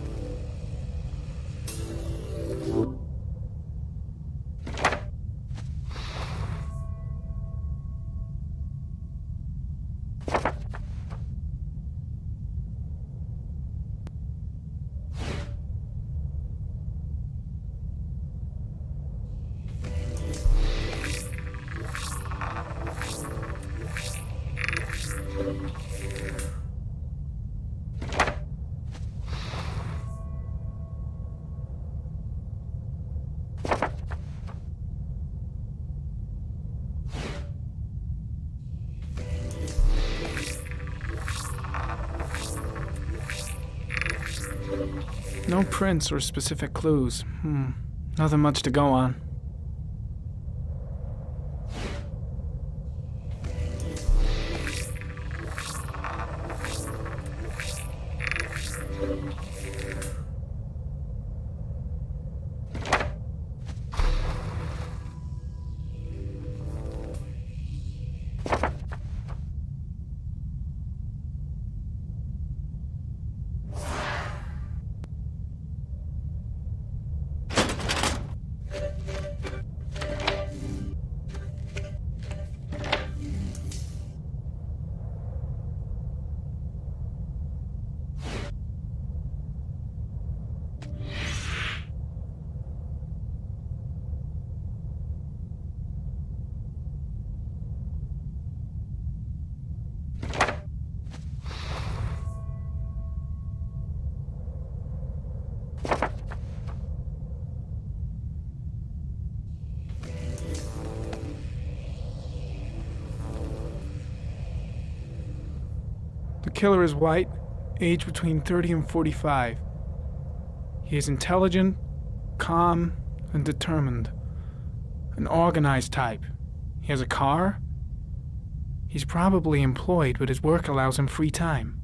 No prints or specific clues. Nothing much to go on. The killer is white, aged between 30 and 45. He is intelligent, calm, and determined. An organized type. He has a car. He's probably employed, but his work allows him free time.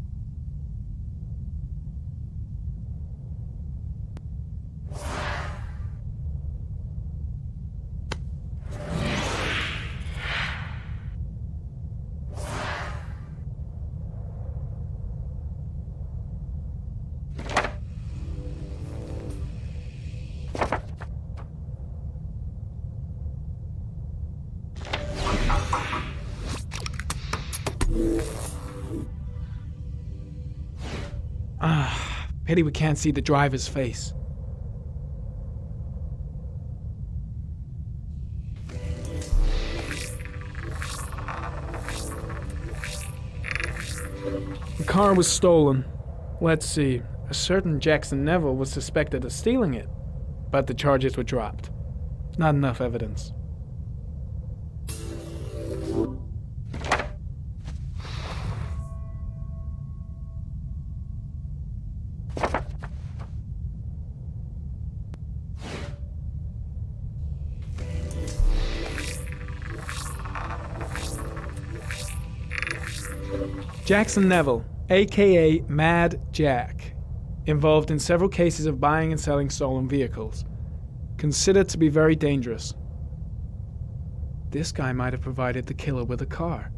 Pity we can't see the driver's face. The car was stolen. Let's see. A certain Jackson Neville was suspected of stealing it, but the charges were dropped. Not enough evidence. Jackson Neville, aka Mad Jack, involved in several cases of buying and selling stolen vehicles. Considered to be very dangerous. This guy might have provided the killer with a car.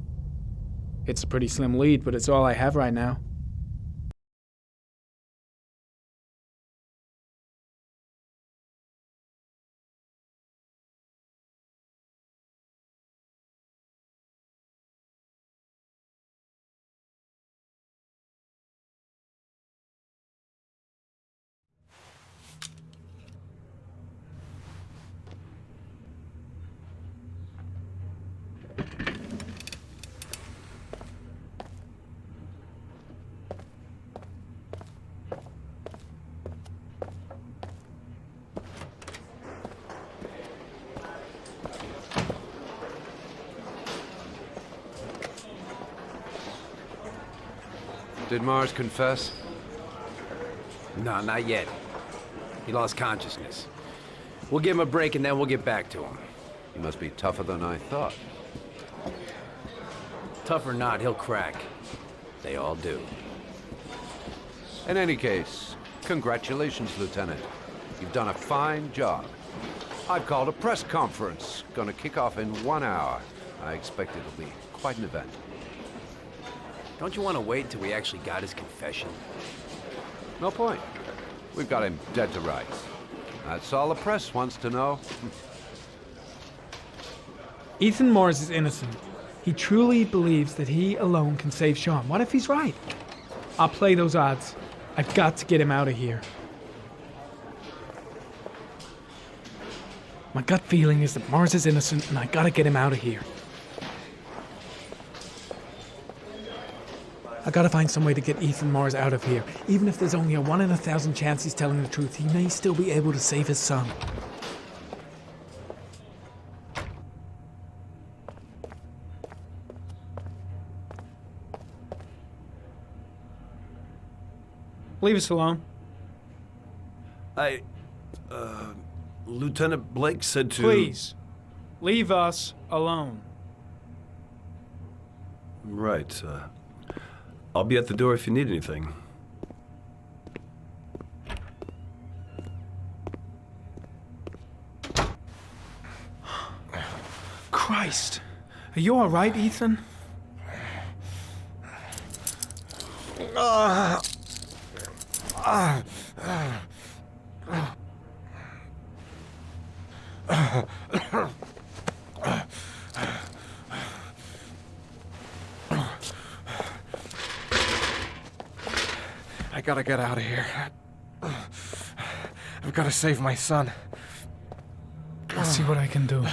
It's a pretty slim lead, but it's all I have right now. Did Mars confess? No, not yet. He lost consciousness. We'll give him a break and then we'll get back to him. He must be tougher than I thought. Tough or not, he'll crack. They all do. In any case, congratulations, Lieutenant. You've done a fine job. I've called a press conference. Gonna kick off in 1 hour. I expect it'll be quite an event. Don't you want to wait till we actually got his confession? No point. We've got him dead to rights. That's all the press wants to know. Ethan Mars is innocent. He truly believes that he alone can save Sean. What if he's right? I'll play those odds. I've got to get him out of here. My gut feeling is that Mars is innocent and I gotta get him out of here. I gotta find some way to get Ethan Mars out of here. Even if there's only a 1 in 1,000 chance he's telling the truth, he may still be able to save his son. Leave us alone. Lieutenant Blake said to... Please, leave us alone. Right, I'll be at the door if you need anything. Christ. Are you all right, Ethan? I gotta get out of here. I've gotta save my son. I'll see what I can do.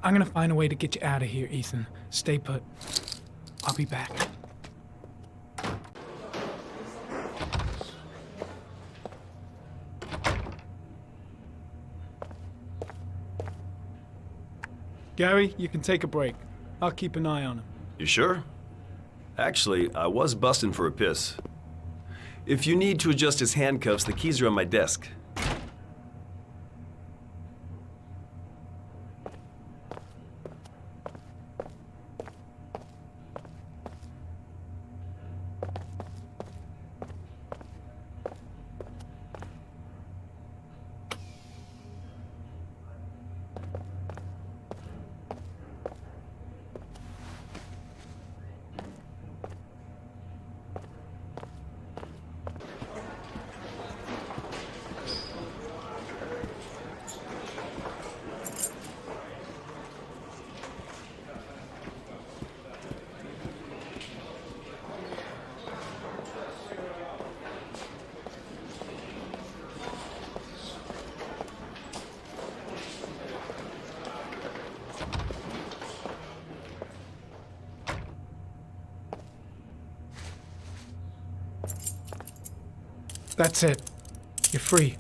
I'm gonna find a way to get you out of here, Ethan. Stay put. be back. Gary, you can take a break. I'll keep an eye on him. You sure? Actually, I was busting for a piss. If you need to adjust his handcuffs, the keys are on my desk. That's it. You're free.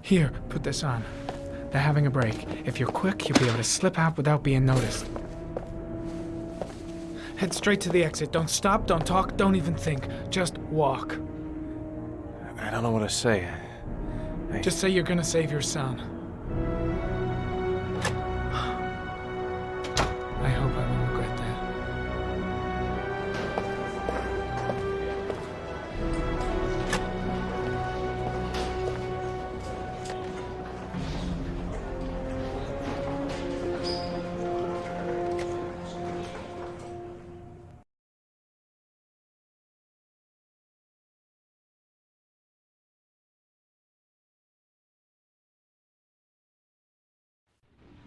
Here, put this on. They're having a break. If you're quick, you'll be able to slip out without being noticed. Head straight to the exit. Don't stop, don't talk, don't even think. Just walk. I don't know what to say. Just say you're gonna save your son. I hope I won't regret that.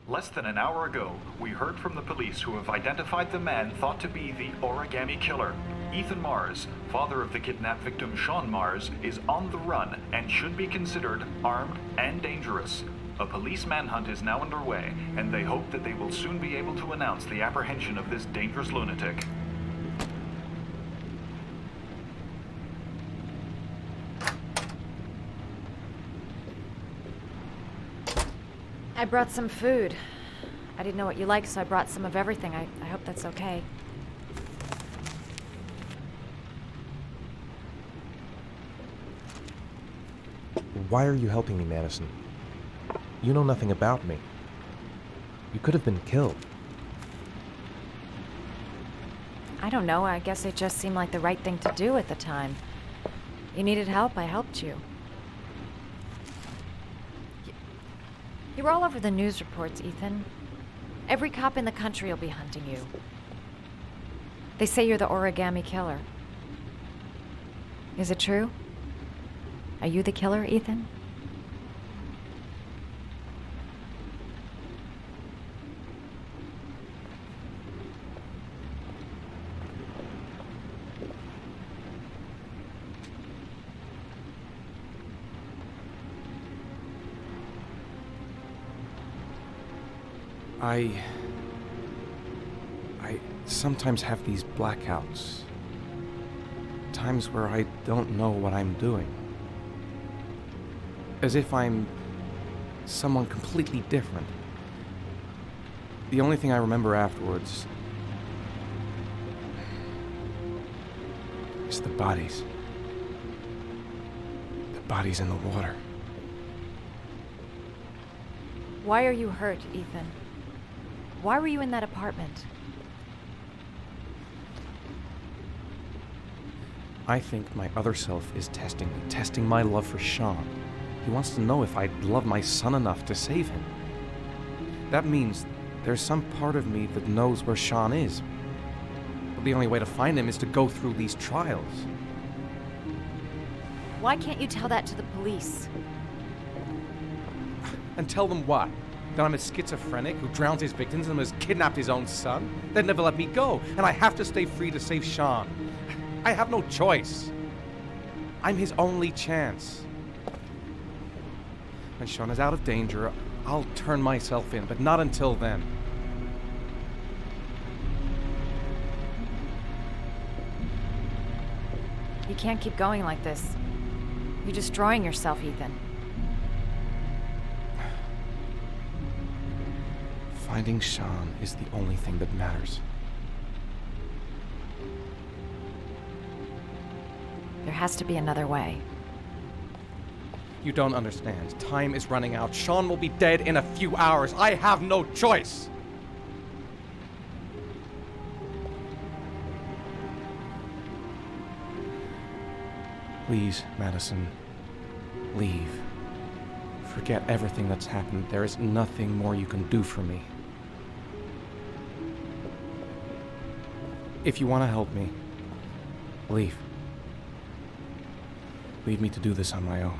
Less than an hour ago, we heard from the police who have identified the man thought to be the origami killer. Ethan Mars, father of the kidnapped victim Sean Mars, is on the run and should be considered armed and dangerous. A police manhunt is now underway, and they hope that they will soon be able to announce the apprehension of this dangerous lunatic. I brought some food. I didn't know what you liked, so I brought some of everything. I hope that's okay. Why are you helping me, Madison? You know nothing about me. You could have been killed. I don't know. I guess it just seemed like the right thing to do at the time. You needed help, I helped you. You're all over the news reports, Ethan. Every cop in the country will be hunting you. They say you're the origami killer. Is it true? Are you the killer, Ethan? I sometimes have these blackouts. Times where I don't know what I'm doing. As if I'm someone completely different. The only thing I remember afterwards is the bodies. The bodies in the water. Why are you hurt, Ethan? Why were you in that apartment? I think my other self is testing my love for Sean. He wants to know if I'd love my son enough to save him. That means there's some part of me that knows where Sean is. But the only way to find him is to go through these trials. Why can't you tell that to the police? And tell them what? That I'm a schizophrenic who drowns his victims and has kidnapped his own son? They'd never let me go, and I have to stay free to save Sean. I have no choice. I'm his only chance. When Sean is out of danger, I'll turn myself in, but not until then. You can't keep going like this. You're destroying yourself, Ethan. Finding Sean is the only thing that matters. There has to be another way. You don't understand. Time is running out. Sean will be dead in a few hours. I have no choice. Please, Madison, leave. Forget everything that's happened. There is nothing more you can do for me. If you want to help me, leave. Leave me to do this on my own.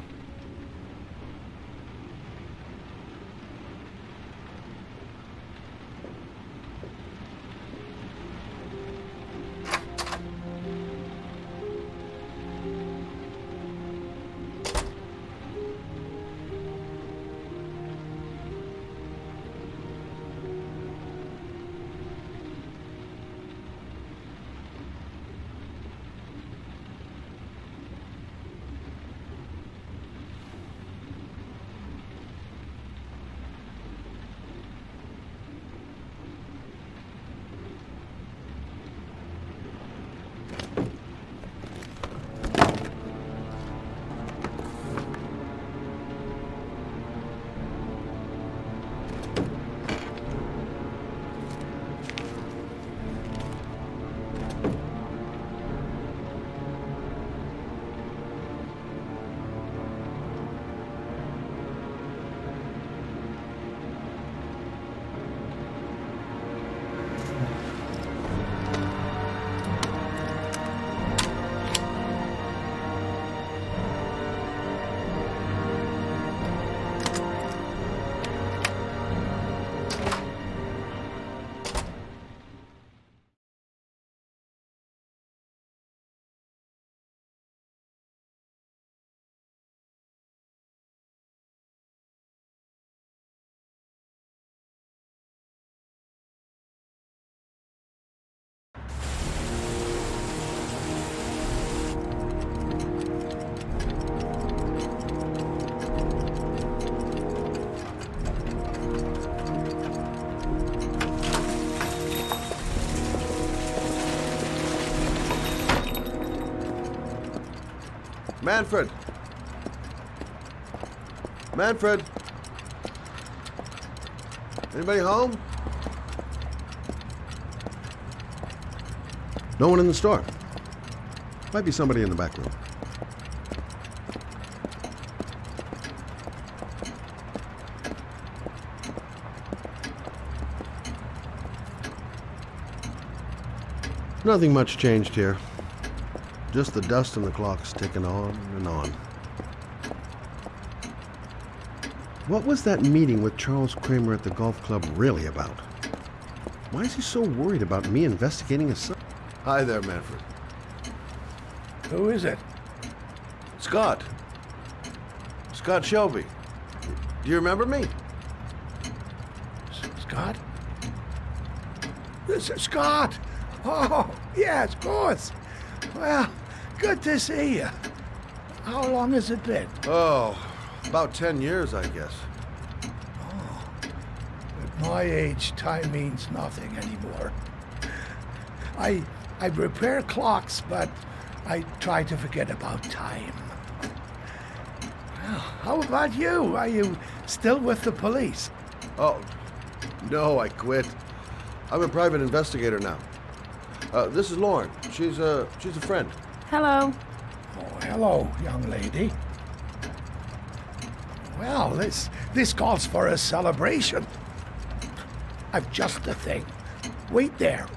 Manfred! Manfred! Anybody home? No one in the store. Might be somebody in the back room. Nothing much changed here. Just the dust and the clocks ticking on and on. What was that meeting with Charles Kramer at the golf club really about? Why is he so worried about me investigating his son? Hi there, Manfred. Who is it? Scott. Scott Shelby. Do you remember me? Scott? This is Scott! Oh, yes, of course. Well, good to see you. How long has it been? Oh, about 10 years, I guess. Oh, at my age, time means nothing anymore. I repair clocks, but I try to forget about time. Well, how about you? Are you still with the police? Oh, no, I quit. I'm a private investigator now. This is Lauren. She's a friend. Hello. Oh, hello, young lady. Well, this calls for a celebration. I've just the thing. Wait there.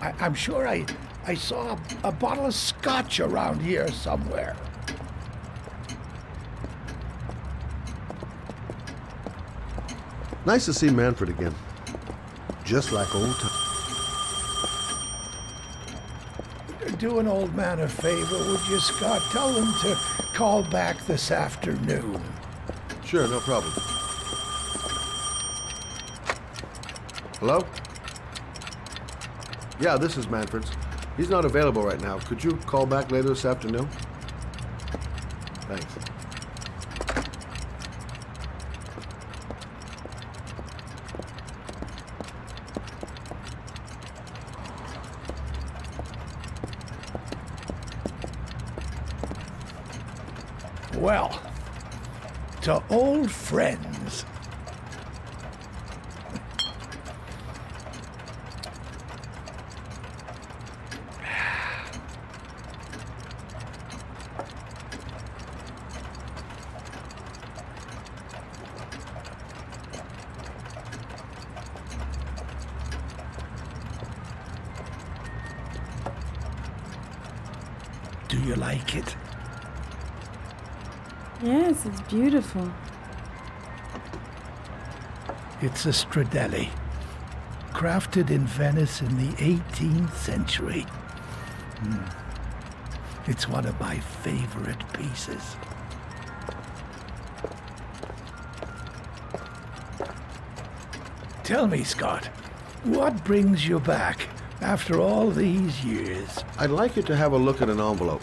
I'm sure I saw a bottle of scotch around here somewhere. Nice to see Manfred again. Just like old times. Do an old man a favor, would you, Scott? Tell them to call back this afternoon. Sure, no problem. Hello? Yeah, this is Manfred's. He's not available right now. Could you call back later this afternoon? Thanks. Well, to old friends. Do you like it? Yes, it's beautiful. It's a Stradelli, crafted in Venice in the 18th century. It's one of my favorite pieces. Tell me, Scott, what brings you back after all these years? I'd like you to have a look at an envelope.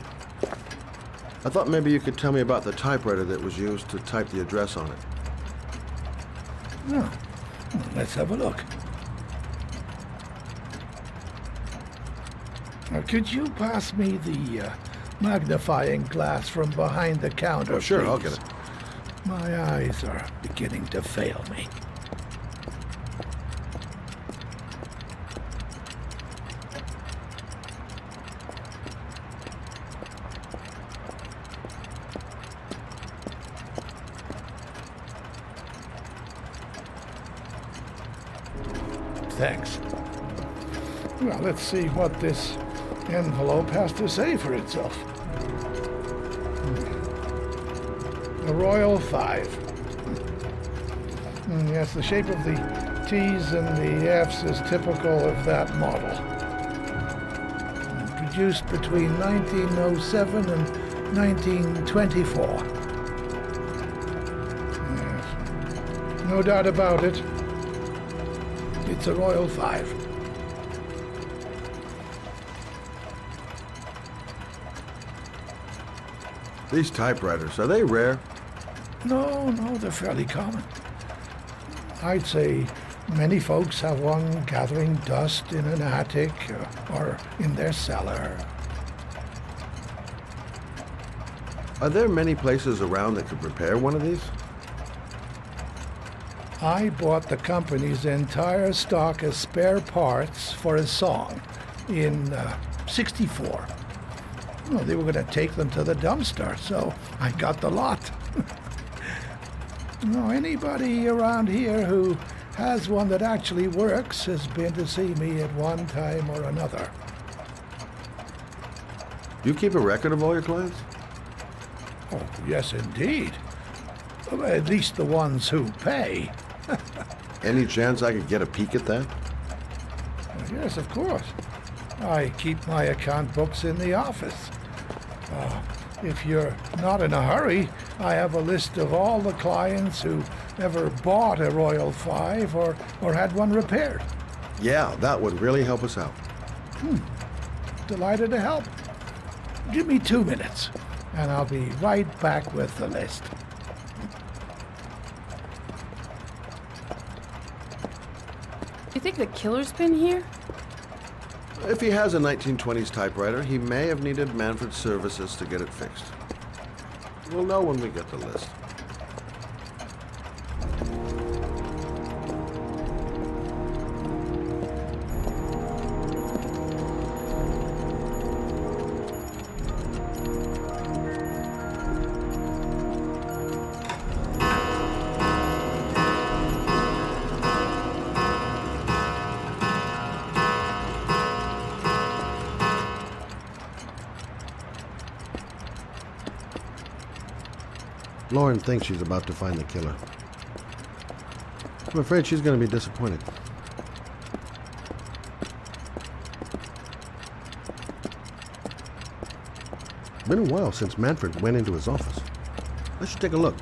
I thought maybe you could tell me about the typewriter that was used to type the address on it. Oh, let's have a look. Now, could you pass me the magnifying glass from behind the counter, Oh, sure, please? I'll get it. My eyes are beginning to fail me. Thanks. Well, let's see what this envelope has to say for itself. The Royal 5. Yes, the shape of the T's and the F's is typical of that model. Produced between 1907 and 1924. Yes. No doubt about it. It's a Royal 5. These typewriters, are they rare? No, they're fairly common. I'd say many folks have one gathering dust in an attic or in their cellar. Are there many places around that could repair one of these? I bought the company's entire stock of spare parts for a song in '64. Well, they were going to take them to the dumpster, so I got the lot. Anybody around here who has one that actually works has been to see me at one time or another. Do you keep a record of all your clients? Oh, yes, indeed. At least the ones who pay. Any chance I could get a peek at that? Yes, of course. I keep my account books in the office. If you're not in a hurry, I have a list of all the clients who ever bought a Royal 5 or had one repaired. Yeah, that would really help us out. Delighted to help. Give me 2 minutes, and I'll be right back with the list. You think the killer's been here? If he has a 1920s typewriter, he may have needed Manfred's services to get it fixed. We'll know when we get the list. Lauren thinks she's about to find the killer. I'm afraid she's going to be disappointed. It's been a while since Manfred went into his office. Let's take a look.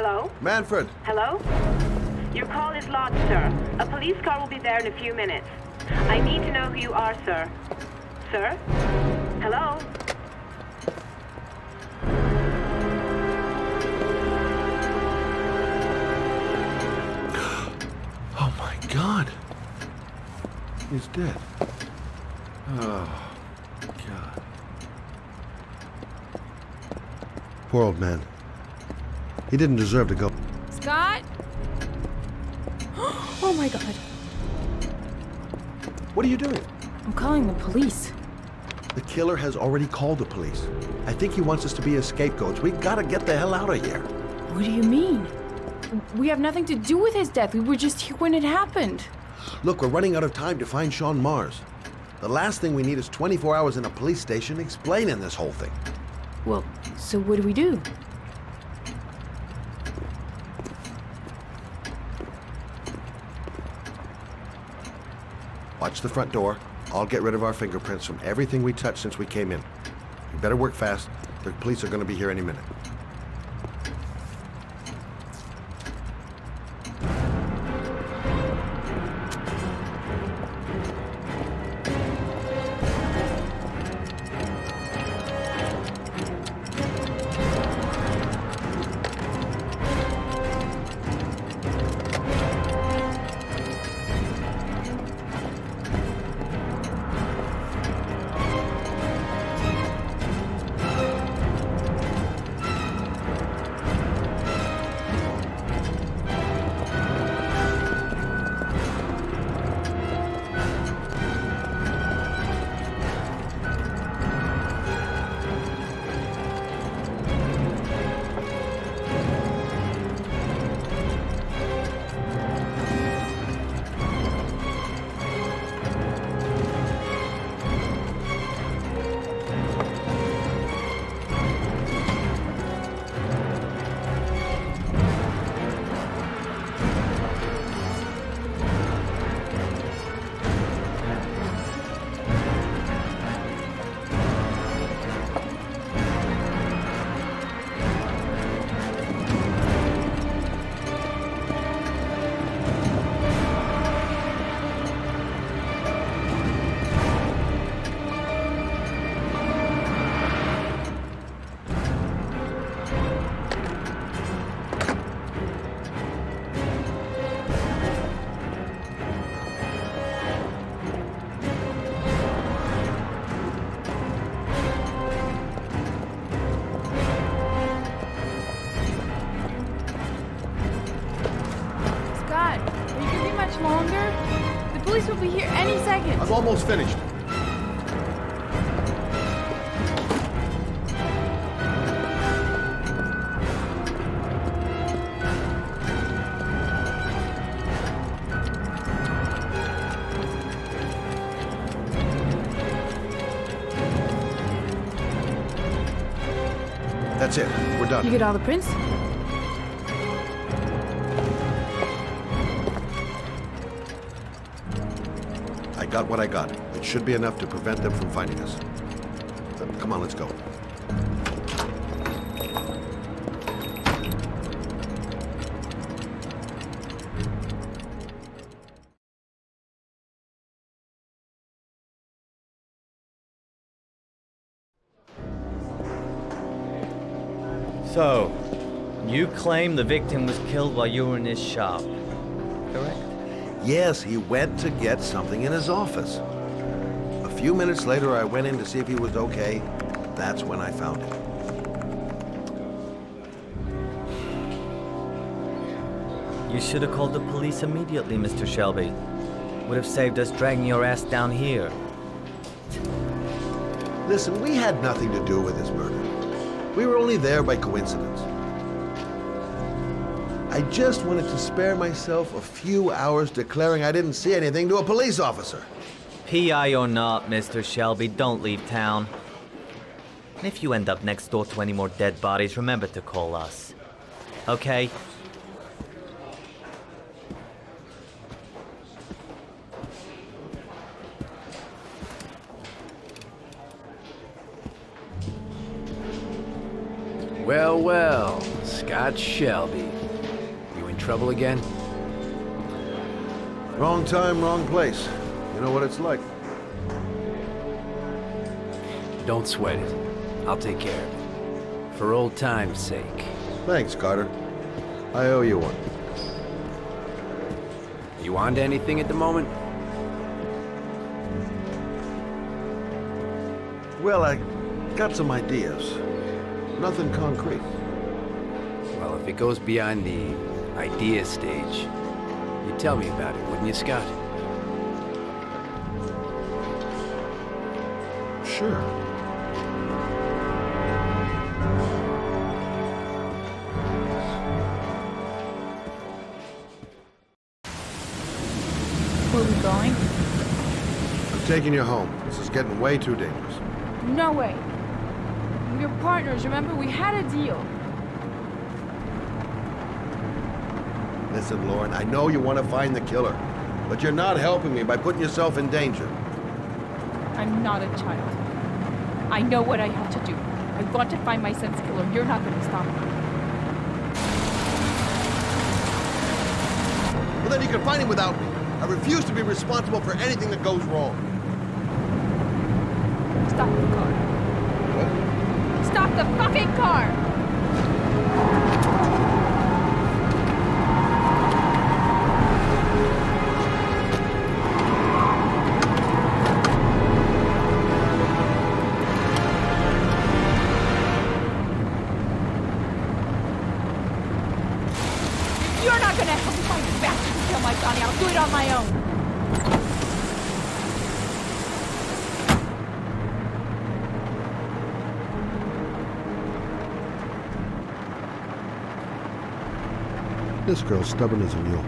Hello? Manfred! Hello? Your call is lodged, sir. A police car will be there in a few minutes. I need to know who you are, sir. Sir? Hello? Oh my God! He's dead. Oh, God. Poor old man. He didn't deserve to go. Scott? Oh my God. What are you doing? I'm calling the police. The killer has already called the police. I think he wants us to be his scapegoats. We gotta get the hell out of here. What do you mean? We have nothing to do with his death. We were just here when it happened. Look, we're running out of time to find Sean Mars. The last thing we need is 24 hours in a police station explaining this whole thing. Well, so what do we do? Watch the front door. I'll get rid of our fingerprints from everything we touched since we came in. You better work fast. The police are going to be here any minute. Longer? The police will be here any second. I'm almost finished. That's it. We're done. You get all the prints? I got what I got. It should be enough to prevent them from finding us. Come on, let's go. So, you claim the victim was killed while you were in his shop, correct? Yes, he went to get something in his office. A few minutes later, I went in to see if he was okay. That's when I found him. You should have called the police immediately, Mr. Shelby. Would have saved us dragging your ass down here. Listen, we had nothing to do with this murder. We were only there by coincidence. I just wanted to spare myself a few hours declaring I didn't see anything to a police officer. PI or not, Mr. Shelby, don't leave town. And if you end up next door to any more dead bodies, remember to call us. Okay? Well, well, Scott Shelby. trouble again? Wrong time, wrong place. You know what it's like. Don't sweat it. I'll take care of it. For old time's sake. Thanks, Carter. I owe you one. You on to anything at the moment? Well, I got some ideas. Nothing concrete. Well, if it goes beyond the idea stage, you'd tell me about it, wouldn't you, Scott? Sure. Where are we going? I'm taking you home. This is getting way too dangerous. No way. We're partners, remember? We had a deal. Listen, Lauren, I know you want to find the killer, but you're not helping me by putting yourself in danger. I'm not a child. I know what I have to do. I want to find my son's killer. You're not going to stop me. Well, then you can find him without me. I refuse to be responsible for anything that goes wrong. Stop the car. What? Stop the fucking car! You're not gonna help me find the bastard who killed my Johnny. I'll do it on my own. This girl's stubborn as a mule.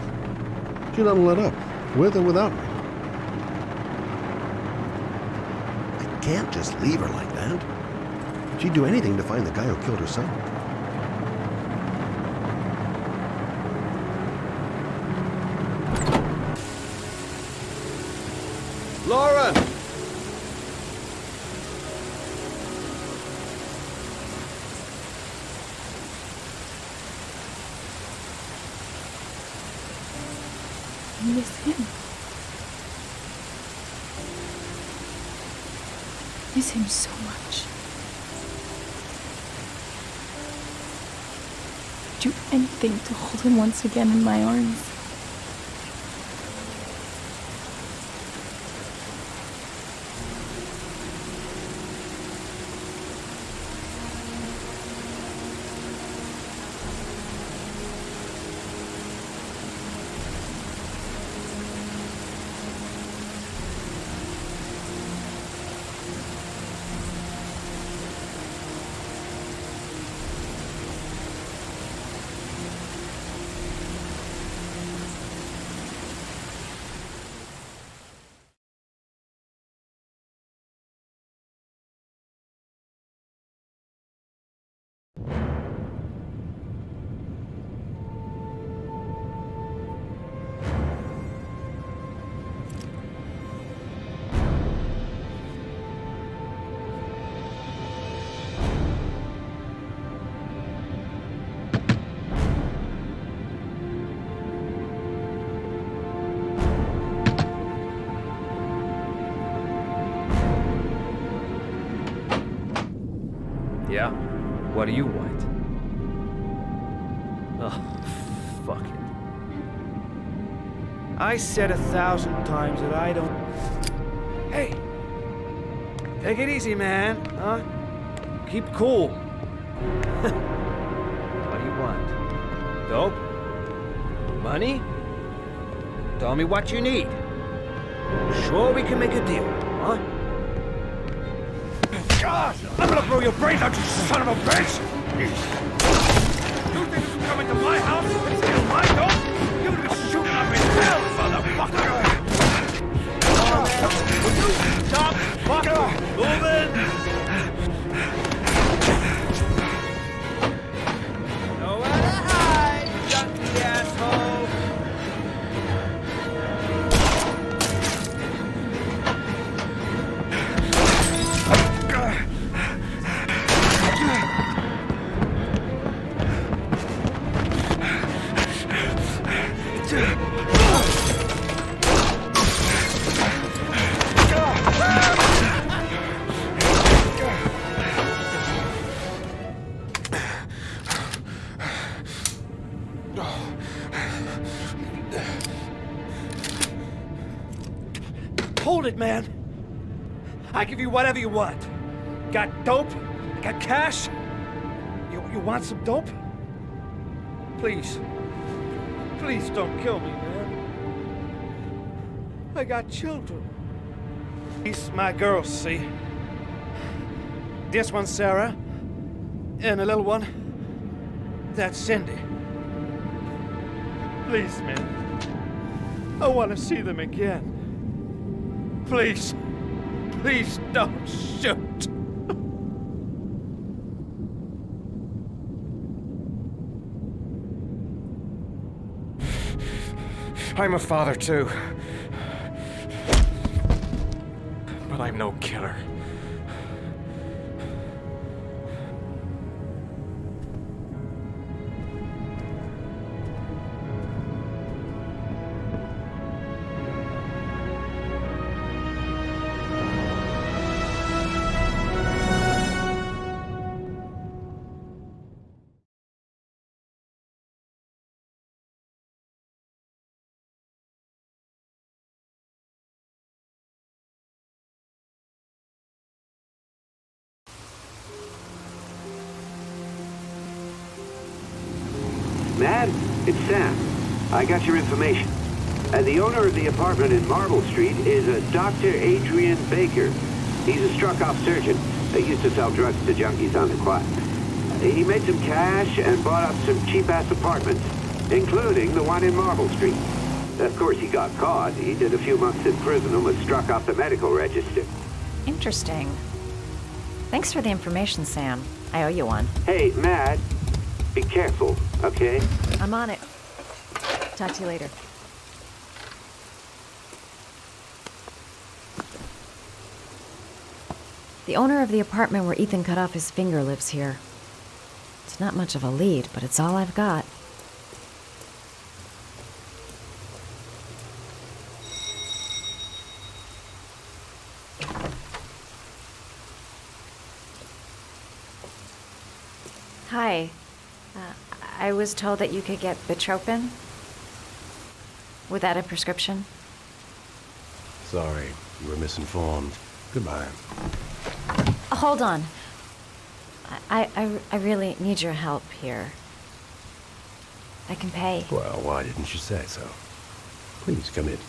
She doesn't let up, with or without me. I can't just leave her like that. She'd do anything to find the guy who killed her son. Lauren! I miss him. Miss him so much. Do anything to hold him once again in my arms. Yeah? What do you want? Oh, fuck it. I said 1,000 times that I don't... Hey! Take it easy, man, huh? Keep cool. What do you want? Dope? Money? Tell me what you need. Sure we can make a deal, huh? God, I'm gonna blow your brains out, you son of a bitch! You think you can come into my house and steal my dope? You're gonna shoot up in hell, motherfucker! Will you stop fucking moving? Nowhere to hide, junkie asshole! Hold it, man. I give you whatever you want. Got dope? Got cash? You want some dope? Please. Please don't kill me, man. I got children. These my girls, see? This one's Sarah. And the little one, that's Cindy. Please, man. I want to see them again. Please. Please don't shoot. I'm a father too. But I'm no killer. Matt, it's Sam. I got your information. The owner of the apartment in Marble Street is a Dr. Adrian Baker. He's a struck-off surgeon. They used to sell drugs to junkies on the quiet. He made some cash and bought up some cheap-ass apartments, including the one in Marble Street. Of course, he got caught. He did a few months in prison and was struck off the medical register. Interesting. Thanks for the information, Sam. I owe you one. Hey, Matt, be careful, okay? I'm on it. Talk to you later. The owner of the apartment where Ethan cut off his finger lives here. It's not much of a lead, but it's all I've got. Hi. I was told that you could get Bitropin without a prescription. Sorry, you were misinformed. Goodbye. Hold on. I really need your help here. I can pay. Well, why didn't you say so? Please come in.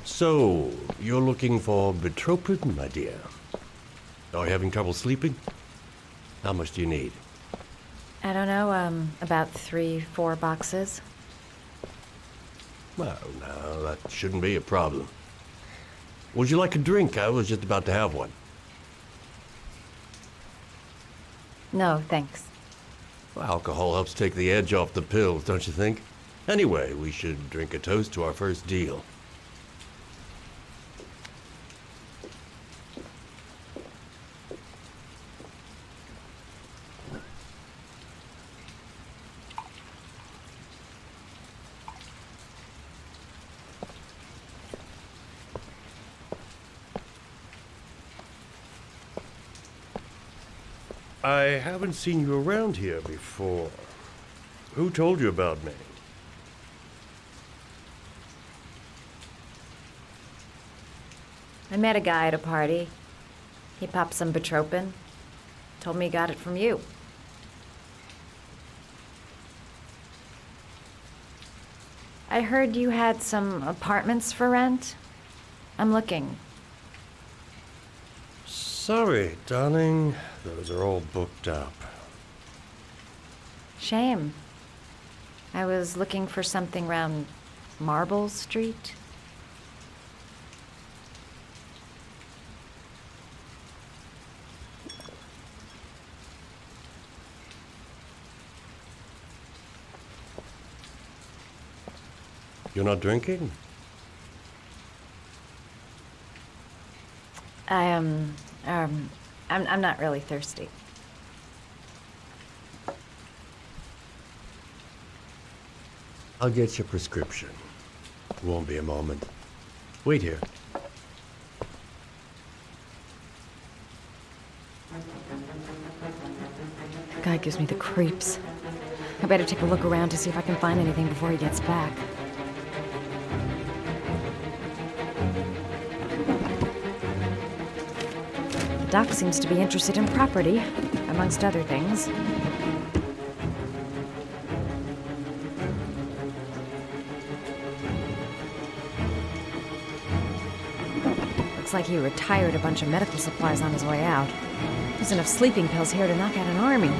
So, you're looking for Bitropin, my dear? Are you having trouble sleeping? How much do you need? I don't know, about 3-4 boxes. Well, no, that shouldn't be a problem. Would you like a drink? I was just about to have one. No, thanks. Well, alcohol helps take the edge off the pills, don't you think? Anyway, we should drink a toast to our first deal. I haven't seen you around here before. Who told you about me? I met a guy at a party. He popped some Bitropin. Told me he got it from you. I heard you had some apartments for rent. I'm looking. Sorry, darling. Those are all booked up. Shame. I was looking for something around Marble Street. You're not drinking? I'm not really thirsty. I'll get your prescription. Won't be a moment. Wait here. The guy gives me the creeps. I better take a look around to see if I can find anything before he gets back. The doc seems to be interested in property, amongst other things. Looks like he retired a bunch of medical supplies on his way out. There's enough sleeping pills here to knock out an army.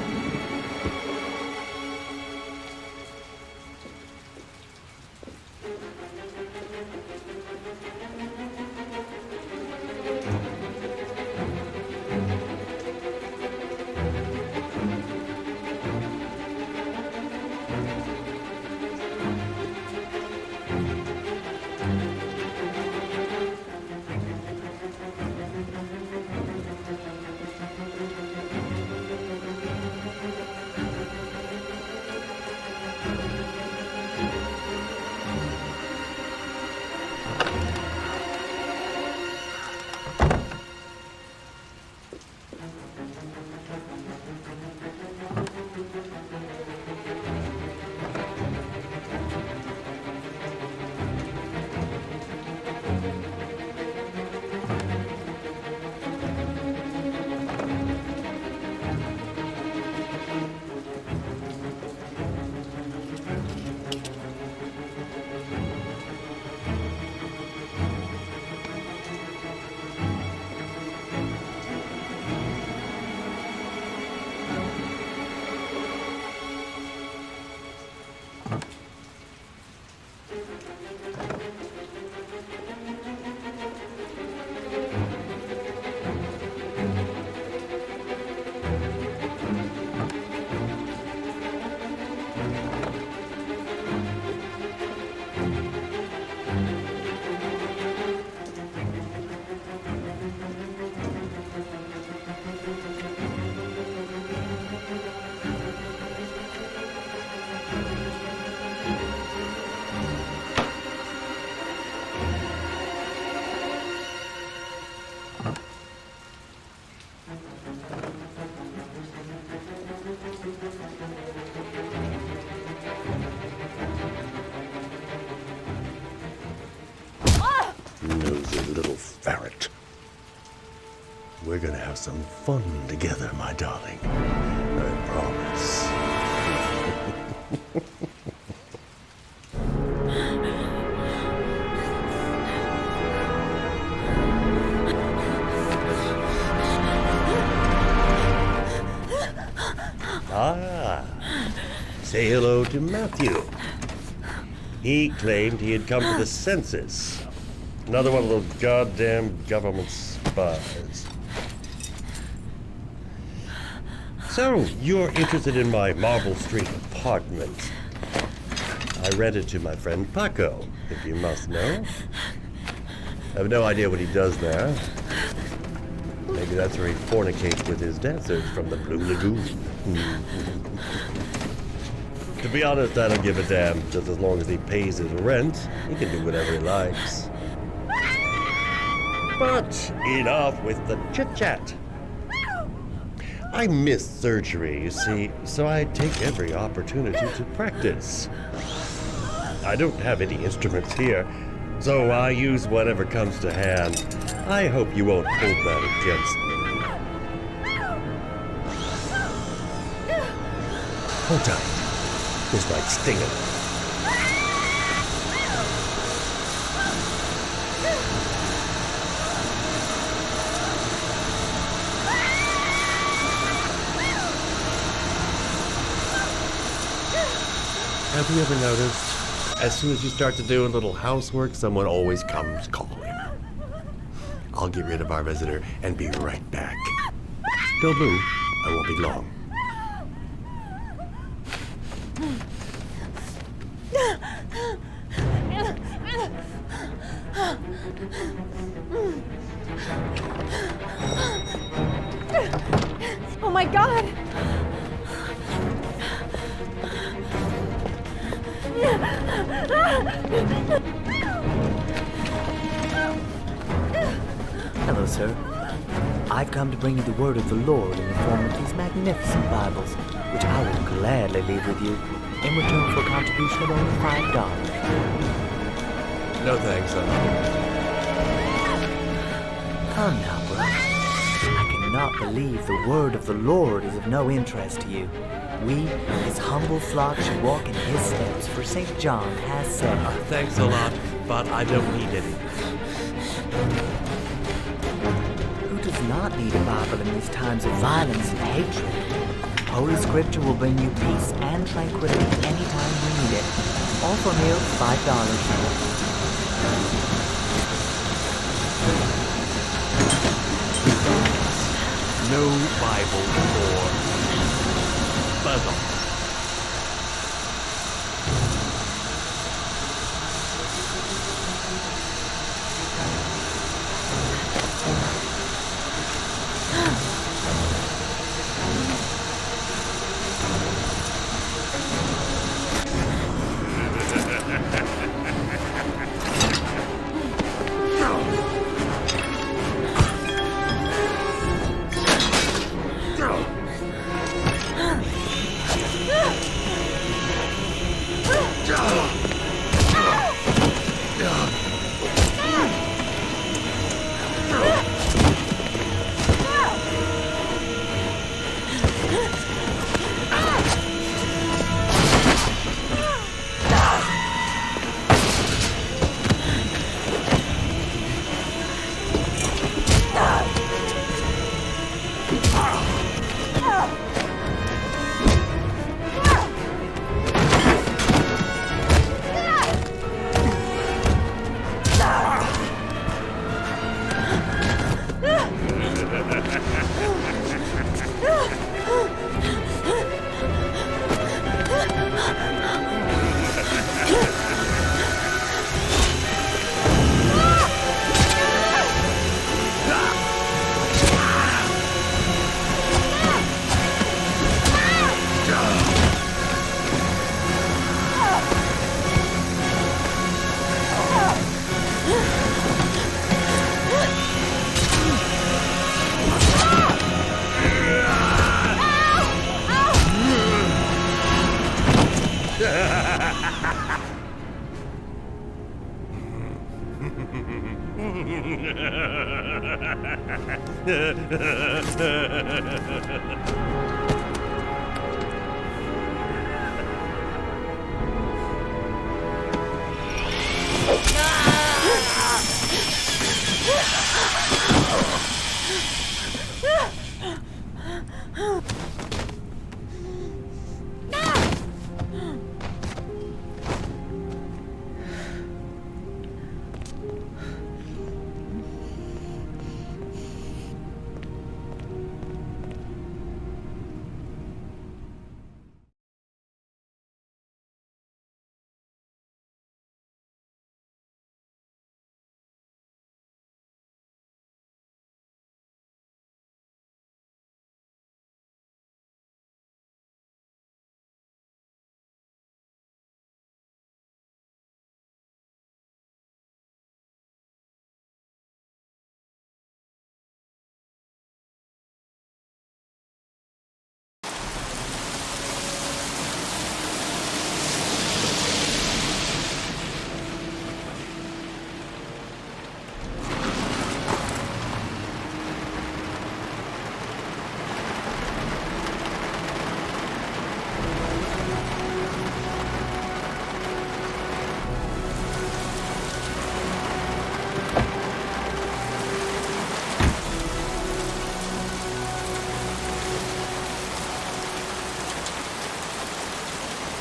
We're gonna have some fun together, my darling. I promise. Say hello to Matthew. He claimed he had come to the census. Another one of those goddamn government spies. So, you're interested in my Marble Street apartment. I rented to my friend Paco, if you must know. I have no idea what he does there. Maybe that's where he fornicates with his dancers from the Blue Lagoon. To be honest, I don't give a damn. Just as long as he pays his rent, he can do whatever he likes. But enough with the chit-chat. I miss surgery, you see, so I take every opportunity to practice. I don't have any instruments here, so I use whatever comes to hand. I hope you won't hold that against me. Hold tight. This might sting him. Have you ever noticed, as soon as you start to do a little housework, someone always comes calling? I'll get rid of our visitor and be right back. Don't move. I won't be long. God! Hello, sir. I've come to bring you the word of the Lord in the form of these magnificent Bibles, which I will gladly leave with you in return for a contribution of only $5. No thanks, Come now, bro. I cannot believe the word of the Lord is of no interest to you. We, his humble flock, should walk in his steps, for St. John has said. Thanks a lot, but I don't need any. Who does not need a Bible in these times of violence and hatred? Holy Scripture will bring you peace and tranquility anytime you need it. All for mere $5. No Bible for Buzz.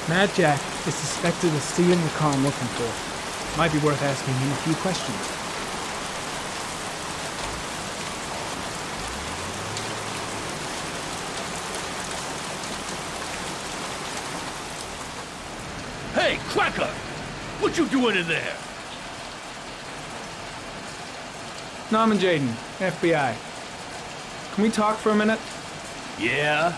Mad Jack is suspected of stealing the car I'm looking for. Might be worth asking him a few questions. Hey, Cracker! What you doing in there? Norman Jaden, FBI. Can we talk for a minute? Yeah?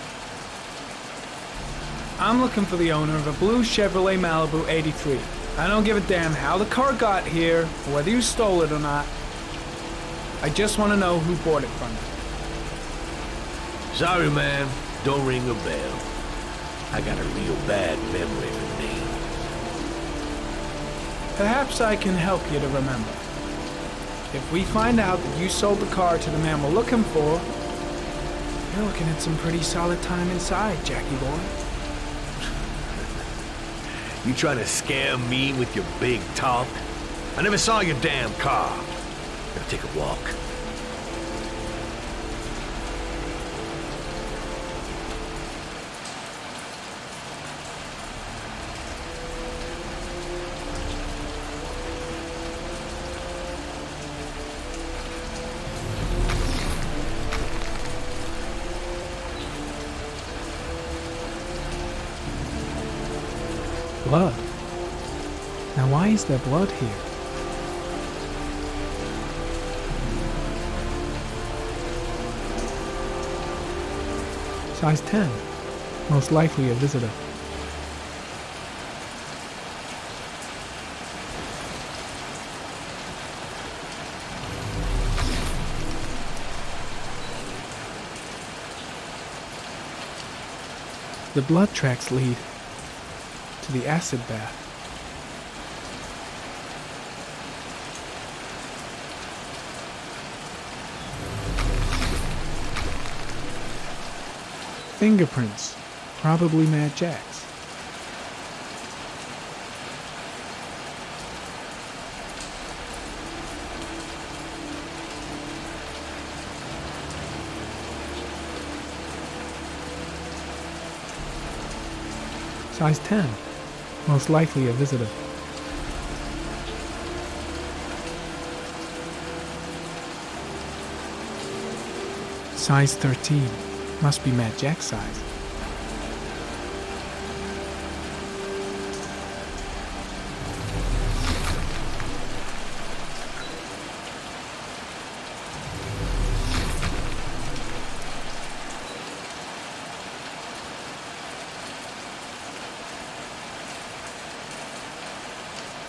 I'm looking for the owner of a blue Chevrolet Malibu 83. I don't give a damn how the car got here, or whether you stole it or not. I just want to know who bought it from you. Sorry, man. Don't ring a bell. I got a real bad memory for names. Perhaps I can help you to remember. If we find out that you sold the car to the man we're looking for, you're looking at some pretty solid time inside, Jackie boy. You trying to scam me with your big talk? I never saw your damn car. Gonna take a walk. Blood. Now why is there blood here? Size 10. Most likely a visitor. The blood tracks lead to the acid bath. Fingerprints, probably Mad Jack's. Size 10, most likely a visitor. Size 13. Must be Mad Jack's size.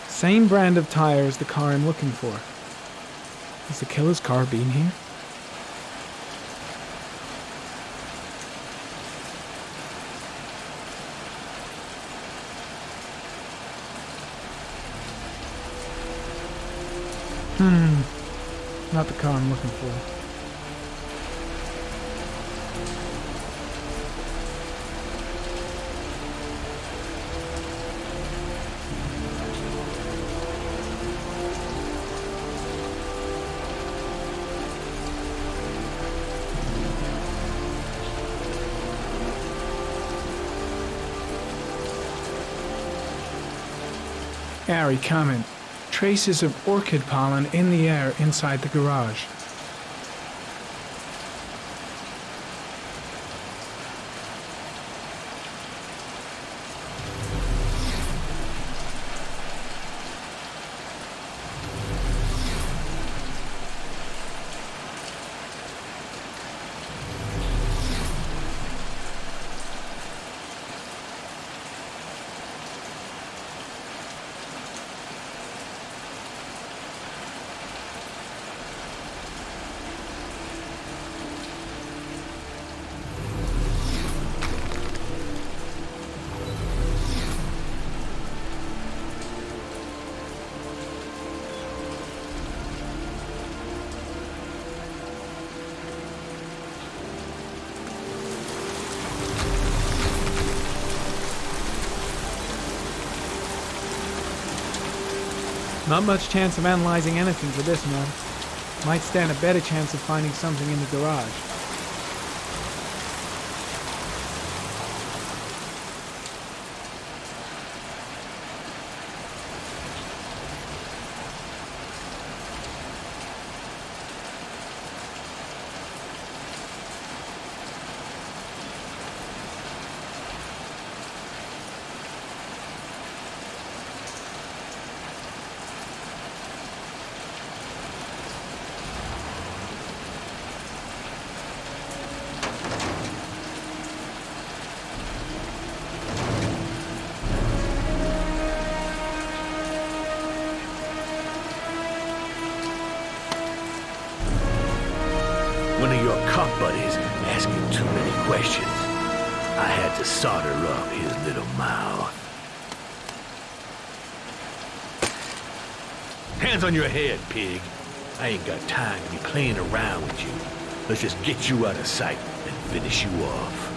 Same brand of tire as the car I'm looking for. Has the killer's car been here? Not the car I'm looking for. Airy comment. Traces of orchid pollen in the air inside the garage. Not much chance of analyzing anything for this man. Might stand a better chance of finding something in the garage. cop buddies asking too many questions. I had to solder up his little mouth. Hands on your head, pig. I ain't got time to be playing around with you. Let's just get you out of sight and finish you off.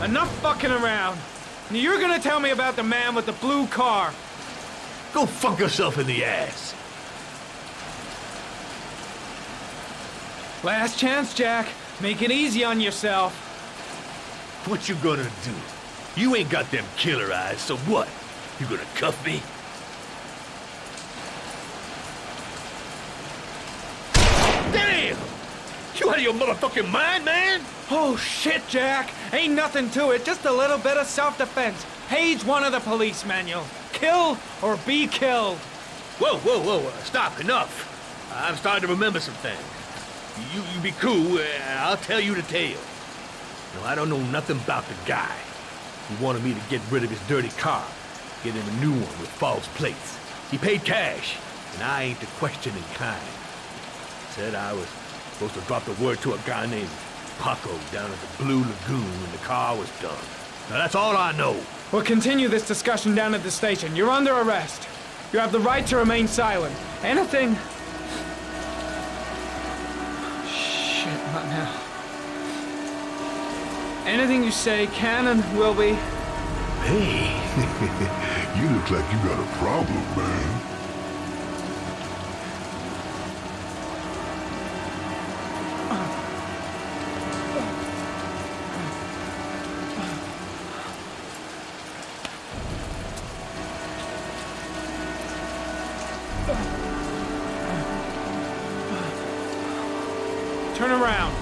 Enough fucking around. You're gonna tell me about the man with the blue car. Go fuck yourself in the ass. Last chance, Jack. Make it easy on yourself. What you gonna do? You ain't got them killer eyes, so what? You gonna cuff me? Damn! You out of your motherfucking mind, man? Oh shit, Jack. Ain't nothing to it. Just a little bit of self-defense. Page 1 of the police manual. Kill or be killed. Whoa, whoa, whoa, stop, enough. I'm starting to remember some things. You be cool, I'll tell you the tale. No, I don't know nothing about the guy. He wanted me to get rid of his dirty car, get him a new one with false plates. He paid cash, and I ain't the questioning kind. Said I was supposed to drop the word to a guy named Paco down at the Blue Lagoon when the car was done. Now that's all I know. We'll continue this discussion down at the station. You're under arrest. You have the right to remain silent. Anything... Shit, not now. Anything you say can and will be... Hey, you look like you got a problem, man. Turn around.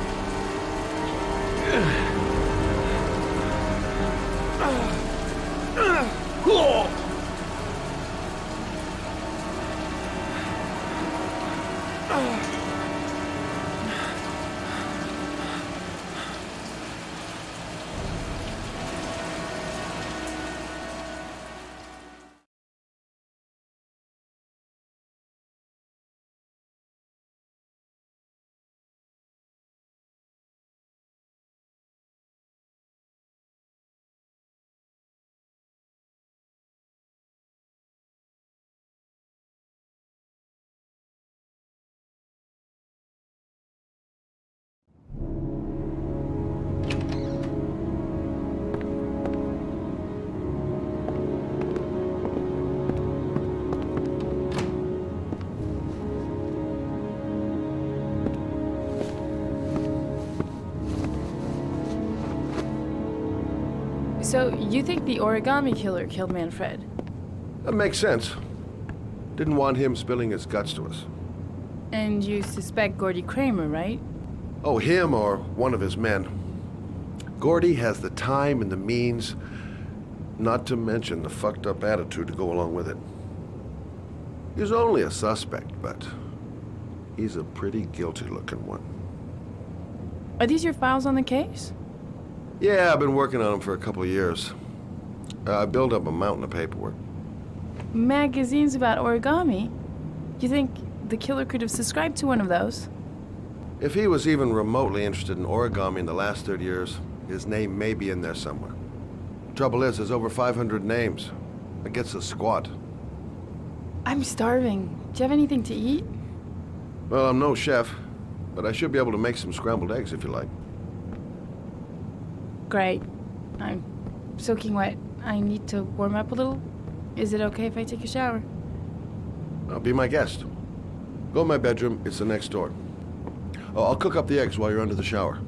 So, you think the origami killer killed Manfred? That makes sense. Didn't want him spilling his guts to us. And you suspect Gordy Kramer, right? Oh, him or one of his men. Gordy has the time and the means, not to mention the fucked up attitude to go along with it. He's only a suspect, but he's a pretty guilty looking one. Are these your files on the case? Yeah, I've been working on them for a couple of years. I built up a mountain of paperwork. Magazines about origami? You think the killer could have subscribed to one of those? If he was even remotely interested in origami in the last 30 years, his name may be in there somewhere. Trouble is, there's over 500 names. That gets us squat. I'm starving. Do you have anything to eat? Well, I'm no chef, but I should be able to make some scrambled eggs if you like. Great. I'm soaking wet. I need to warm up a little. Is it okay if I take a shower? Be my guest. Go in my bedroom. It's the next door. Oh, I'll cook up the eggs while you're under the shower.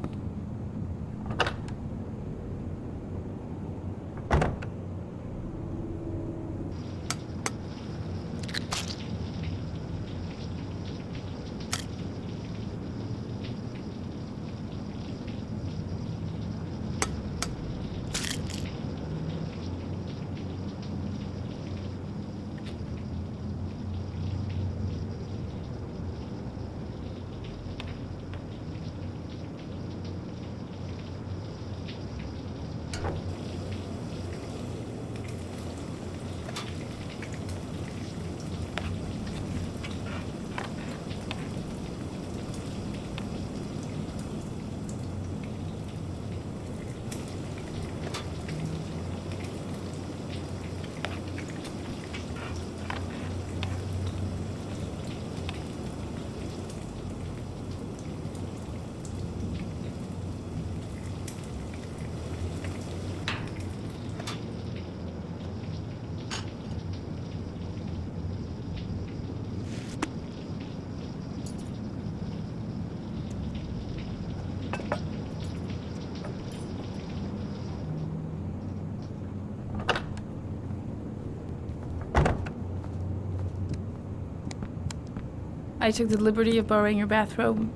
I took the liberty of borrowing your bathrobe.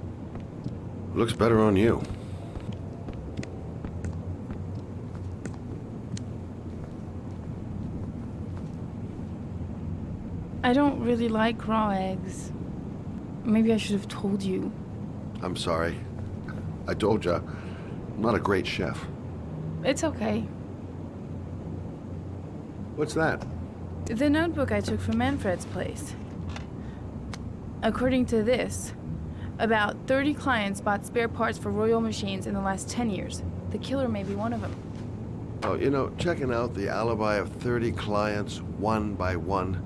Looks better on you. I don't really like raw eggs. Maybe I should have told you. I'm sorry. I told you, I'm not a great chef. It's okay. What's that? The notebook I took from Manfred's place. According to this, about 30 clients bought spare parts for Royal machines in the last 10 years. The killer may be one of them. Oh, you know, checking out the alibi of 30 clients one by one,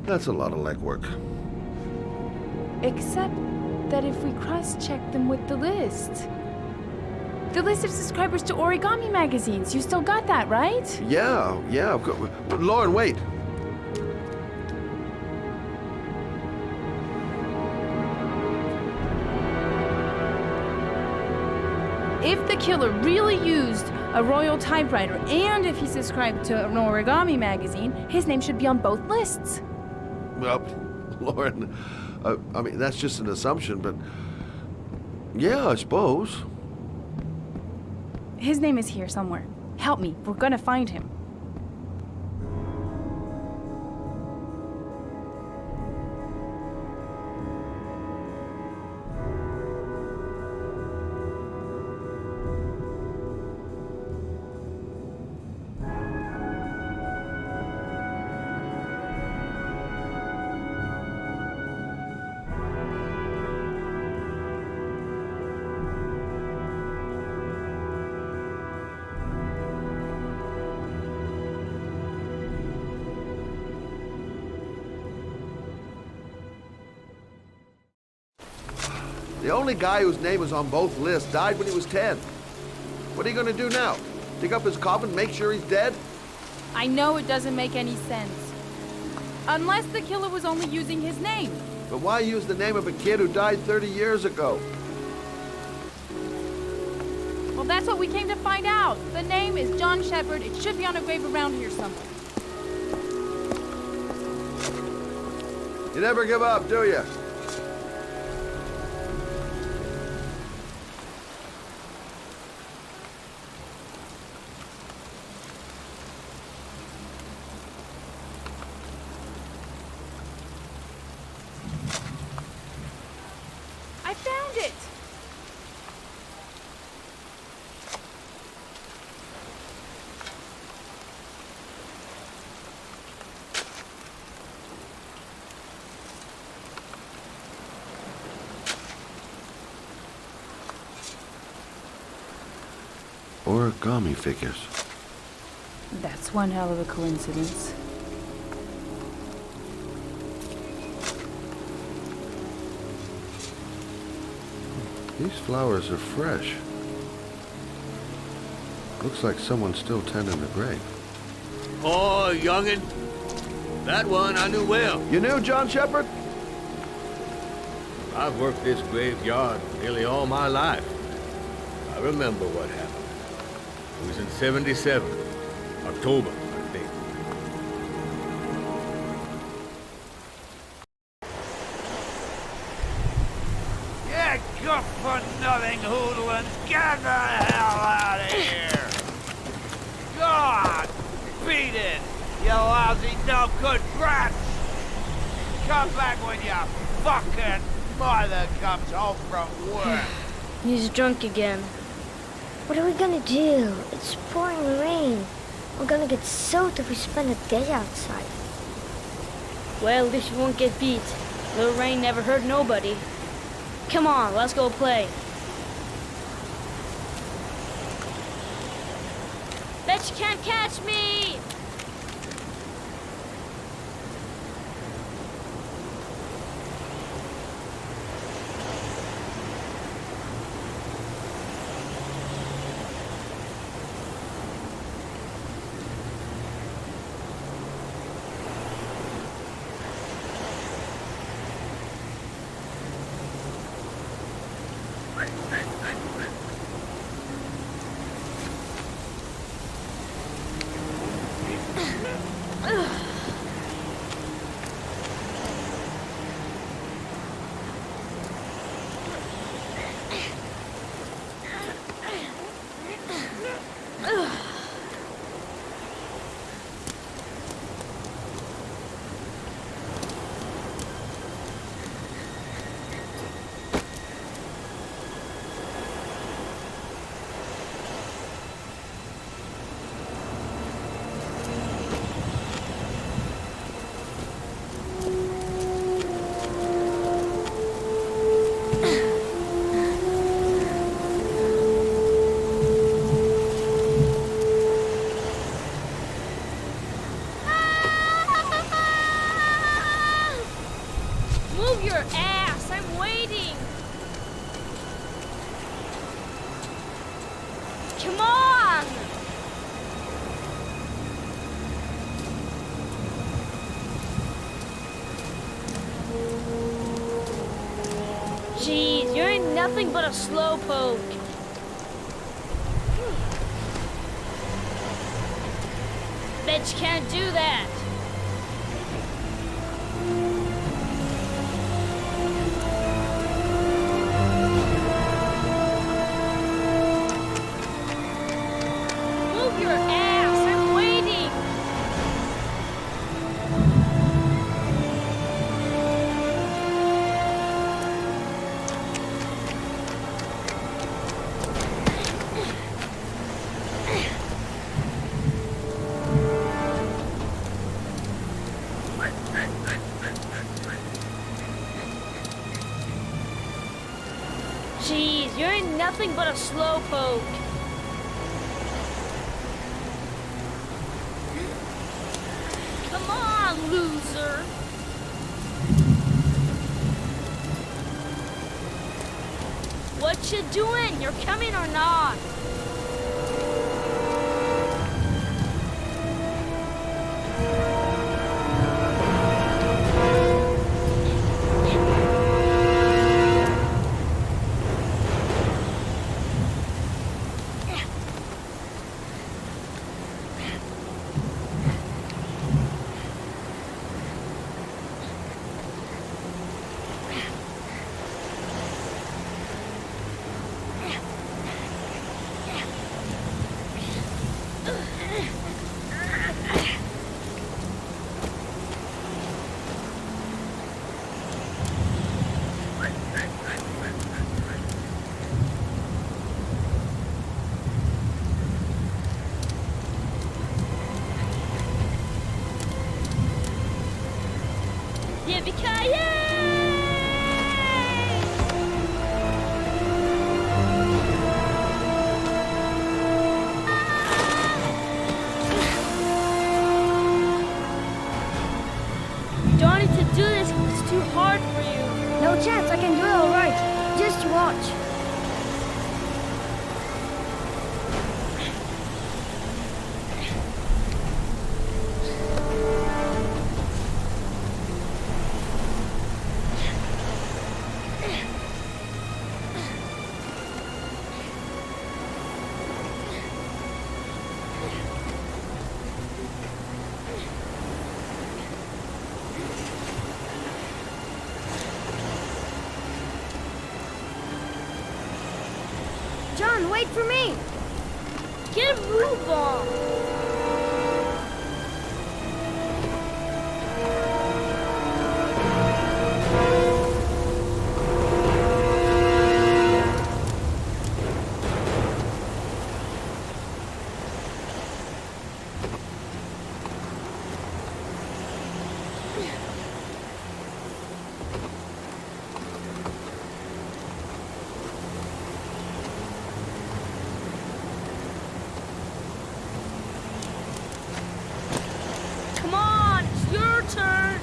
that's a lot of legwork. Except that if we cross-check them with the list. The list of subscribers to origami magazines. You still got that, right? Yeah, of course. Lauren, wait. If the killer really used a royal typewriter and if he subscribed to an origami magazine, his name should be on both lists. Well, Lauren, I mean, that's just an assumption, but yeah, I suppose. His name is here somewhere. Help me. We're gonna find him. The only guy whose name is on both lists died when he was 10. What are you gonna do now? Dig up his coffin, make sure he's dead? I know it doesn't make any sense. Unless the killer was only using his name. But why use the name of a kid who died 30 years ago? Well, that's what we came to find out. The name is John Shepard. It should be on a grave around here somewhere. You never give up, do you? I found it! Origami figures. That's one hell of a coincidence. These flowers are fresh. Looks like someone's still tending the grave. Oh, youngin'. That one I knew well. You knew John Shepard? I've worked this graveyard nearly all my life. I remember what happened. It was in 77. October, I think. Yeah, good for nothing hoodlums. Get the hell out of here! God! Beat it! You lousy, no good brats! Come back when your fucking mother comes home from work! He's drunk again. What are we gonna do? It's pouring rain. We're gonna get soaked if we spend a day outside. Well, at least you won't get beat. Little rain never hurt nobody. Come on, let's go play. Bet you can't catch me! your ass! I'm waiting! Come on! Jeez, you're nothing but a slowpoke. Bet you can't do that. Move your ass, I'm waiting. Jeez, you're nothing but a slowpoke. Come on, loser. What you doing? You're coming or not? Yippee-ki-yay! You don't need to do this because it's too hard for you. No chance, I can do it all right. Just watch. John, wait for me! Get a move on! Come on, it's your turn!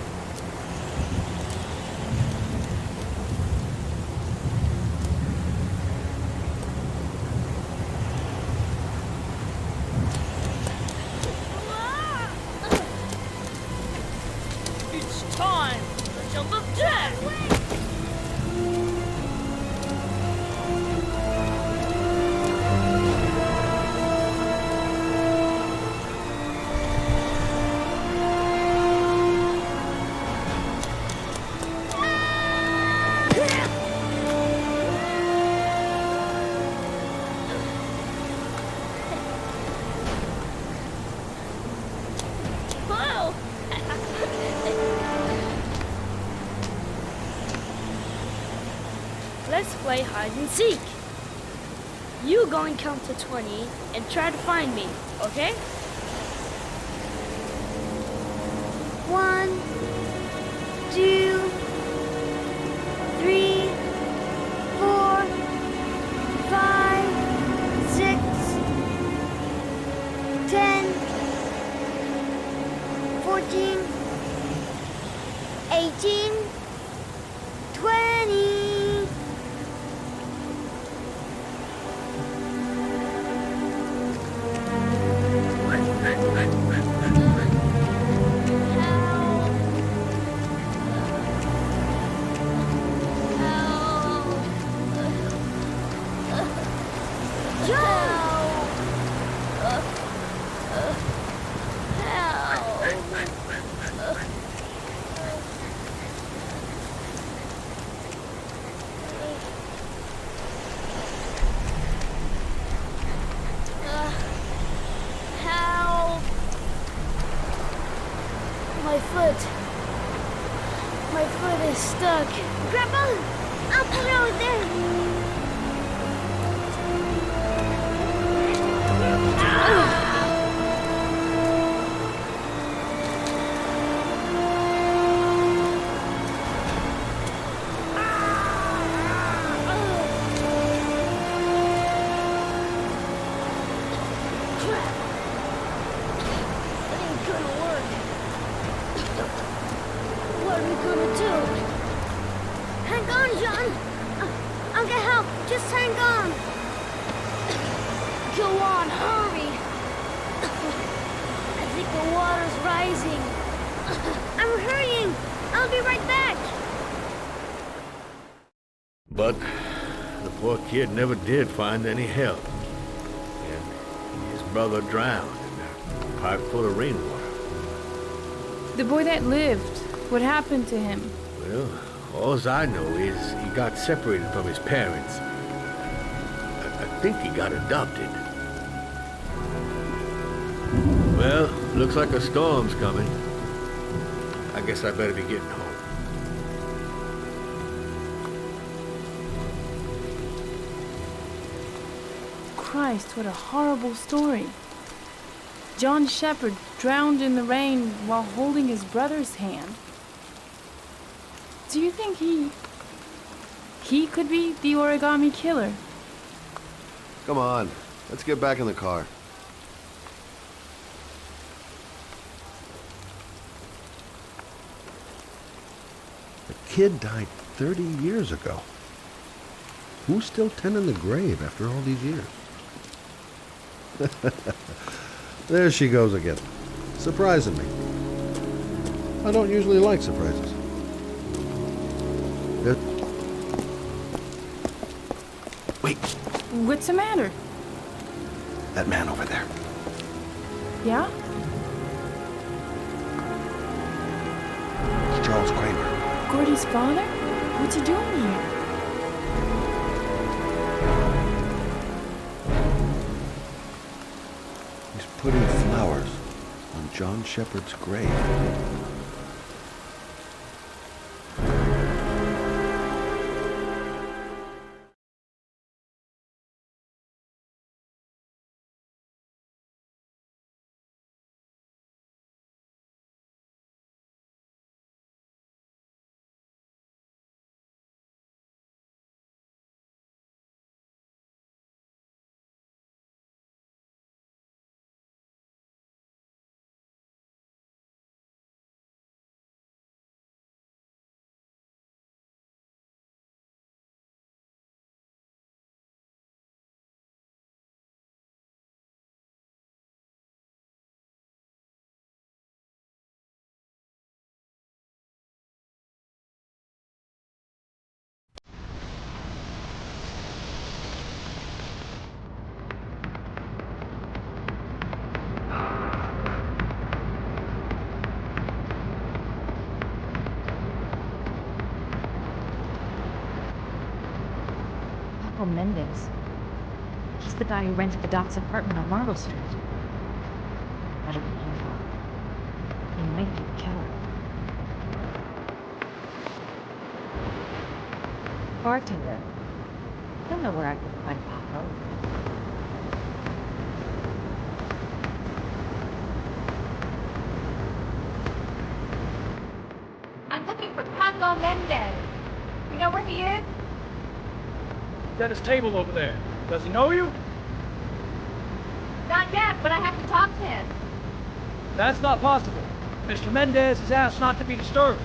It's time for the jump of death! Whoa! Let's play hide and seek. You go and count to 20 and try to find me, okay? 1, 2, 3, 4, 5, 6, 10, 14, 18, My foot. My foot is stuck. Grandpa, I'll put it over there. But the poor kid never did find any help. And his brother drowned in a pipe full of rainwater. The boy that lived, what happened to him? Well, all I know is he got separated from his parents. I think he got adopted. Well, looks like a storm's coming. I guess I better be getting home. Christ, what a horrible story. John Shepherd drowned in the rain while holding his brother's hand. Do you think he could be the origami killer? Come on, let's get back in the car. The kid died 30 years ago. Who's still tending the grave after all these years? There she goes again, surprising me. I don't usually like surprises. Wait. What's the matter? That man over there. Yeah? It's Charles Kramer. Gordy's father? What's he doing here? He's putting flowers on John Shepherd's grave. Mendez. He's the guy who rented the Doc's apartment on Marble Street. Better be careful. He might be a killer. Bartender. I don't know where I could find Paco. I'm looking for Paco Mendez. You know where he is? At his table over there. Does he know you? Not yet, but I have to talk to him. That's not possible. Mr. Mendez has asked not to be disturbed.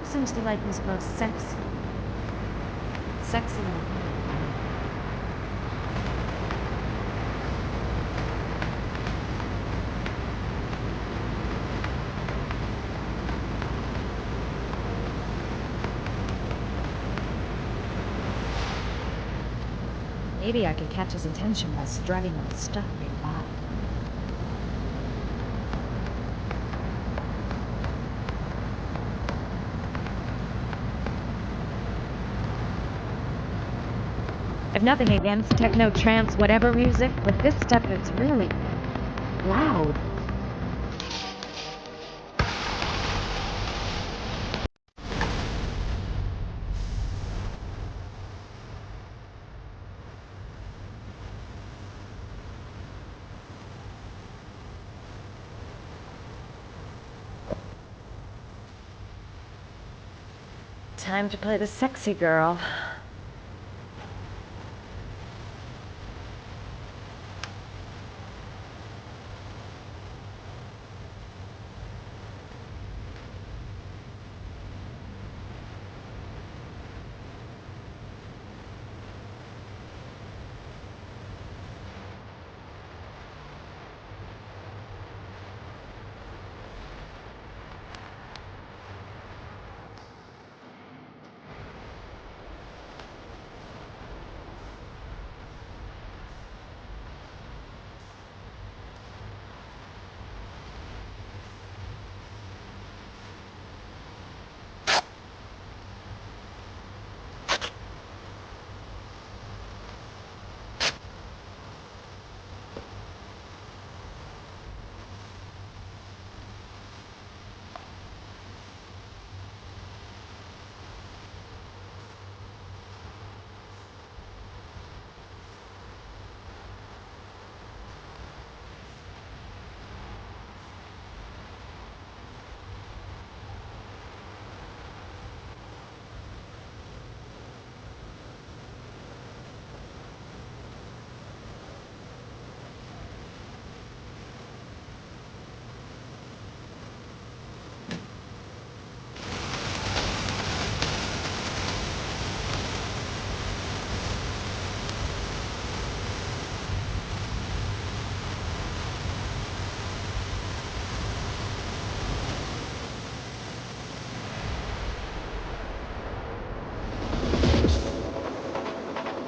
Seems to like who's most sexy. Sexy one. Maybe I could catch his attention by strutting my stuff nearby. I've nothing against techno, trance, whatever music, but this stuff is really loud. Time to play the sexy girl.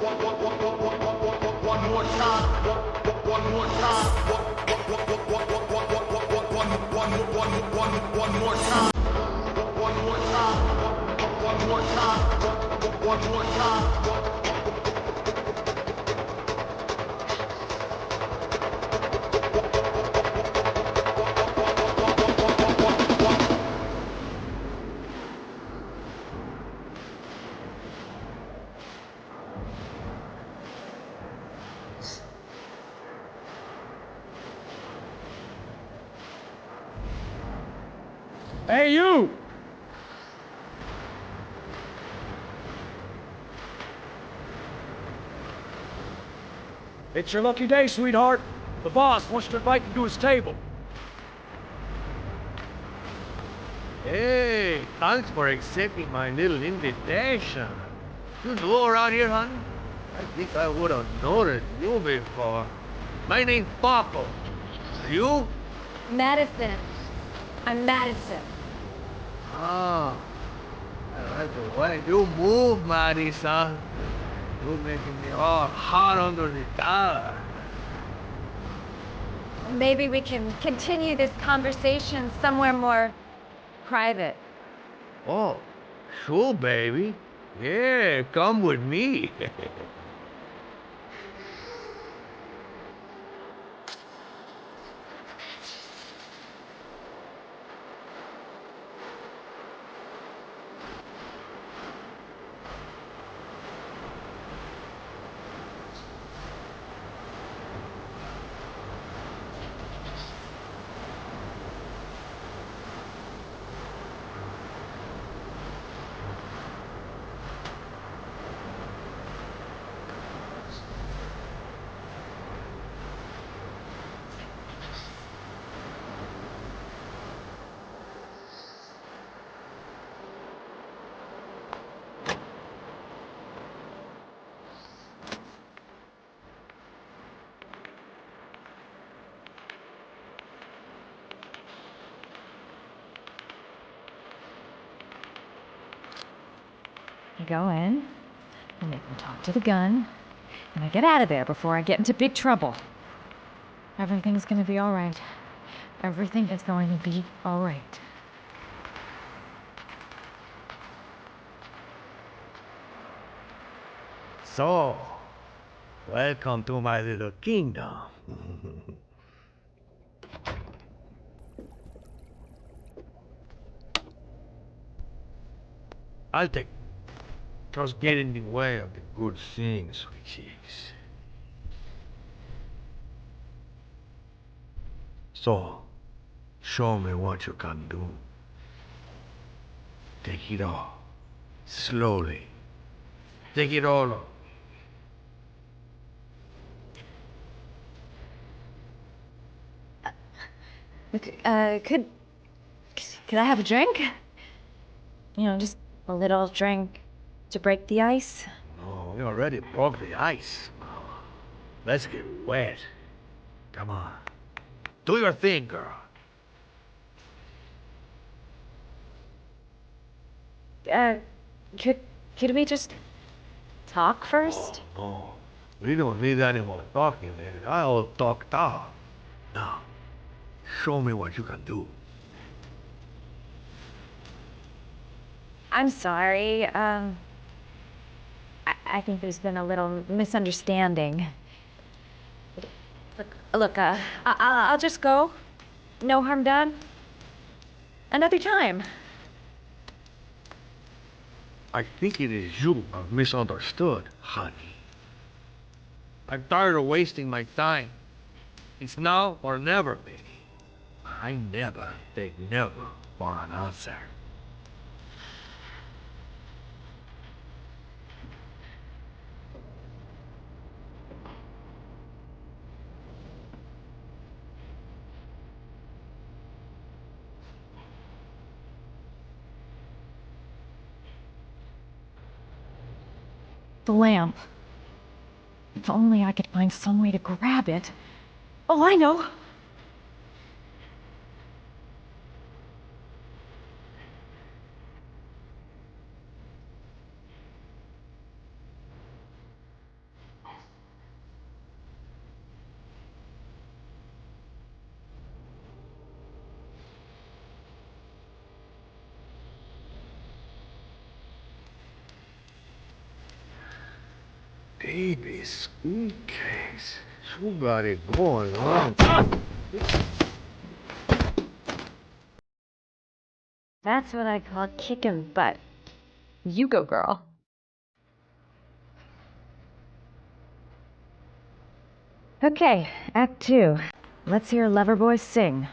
One more time. One more time. One more time. One more time. One more time. One more time. Hey, you! It's your lucky day, sweetheart. The boss wants to invite you to his table. Hey, thanks for accepting my little invitation. You new around here, honey? I think I would have noticed you before. My name's Paco. You? Madison. I'm Madison. Ah, I like the way you move, Madison. You're making me all hot under the collar. Maybe we can continue this conversation somewhere more private. Oh, sure, baby. Yeah, come with me. go in, I make him talk to the gun, and I get out of there before I get into big trouble. Everything's gonna be all right. Everything is going to be all right. So, welcome to my little kingdom. I'll take. Just get in the way of the good things, which is. So, show me what you can do. Take it all. Slowly. Take it all. Could I have a drink? You know, just a little drink to break the ice. Oh, we already broke the ice. Let's get wet. Come on. Do your thing, girl. Could we just talk first? Oh, no. We don't need any more talking, lady. I'll talk now. Now, show me what you can do. I'm sorry. I think there's been a little misunderstanding. Look, I'll just go. No harm done. Another time. I think it is you I've misunderstood, honey. I'm tired of wasting my time. It's now or never, baby. I never take never for an answer. The lamp. If only I could find some way to grab it. Oh, I know. Baby suitcase. You got it going on. That's what I call kicking butt. You go, girl. Okay, Act 2. Let's hear Loverboy sing.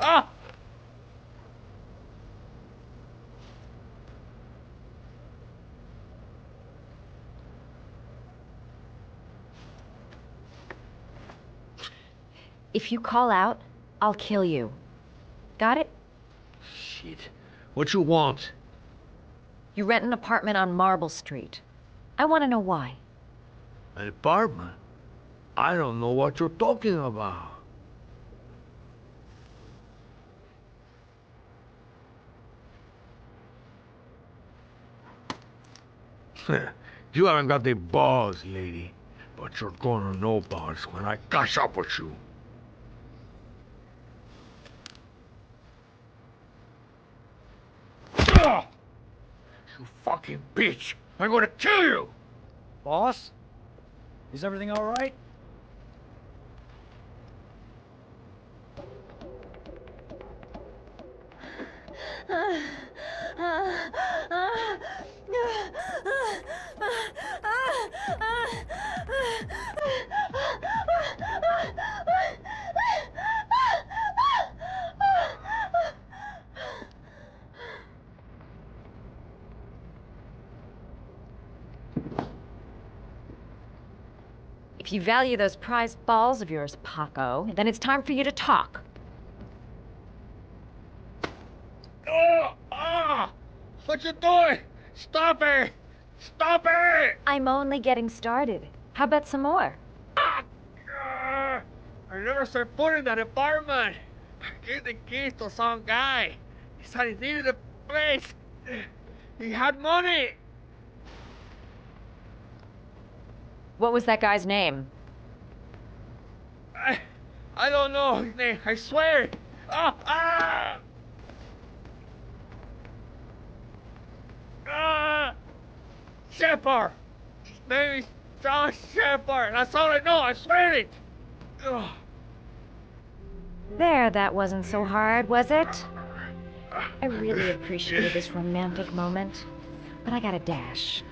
Ah! If you call out, I'll kill you. Got it? Shit. What you want? You rent an apartment on Marble Street. I want to know why. An apartment? I don't know what you're talking about. You haven't got the balls, lady. But you're gonna know balls when I catch up with you. Ugh! You fucking bitch! I'm gonna kill you! Boss? Is everything all right? If you value those prized balls of yours, Paco, then it's time for you to talk. What you doing? Stop it! Stop it! I'm only getting started. How about some more? never set foot in that apartment. I gave the keys to some guy. He said he needed a place. He had money. What was that guy's name? I don't know his name, I swear. Shepard. His name is John Shepard. That's all I know, I swear it. Ugh. There, that wasn't so hard, was it? I really appreciated this romantic moment, but I gotta dash.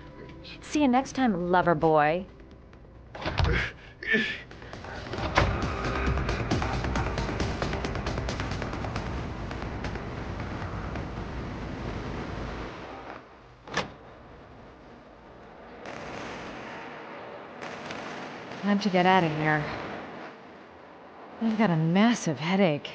See you next time, lover boy. Time to get out of here. I've got a massive headache.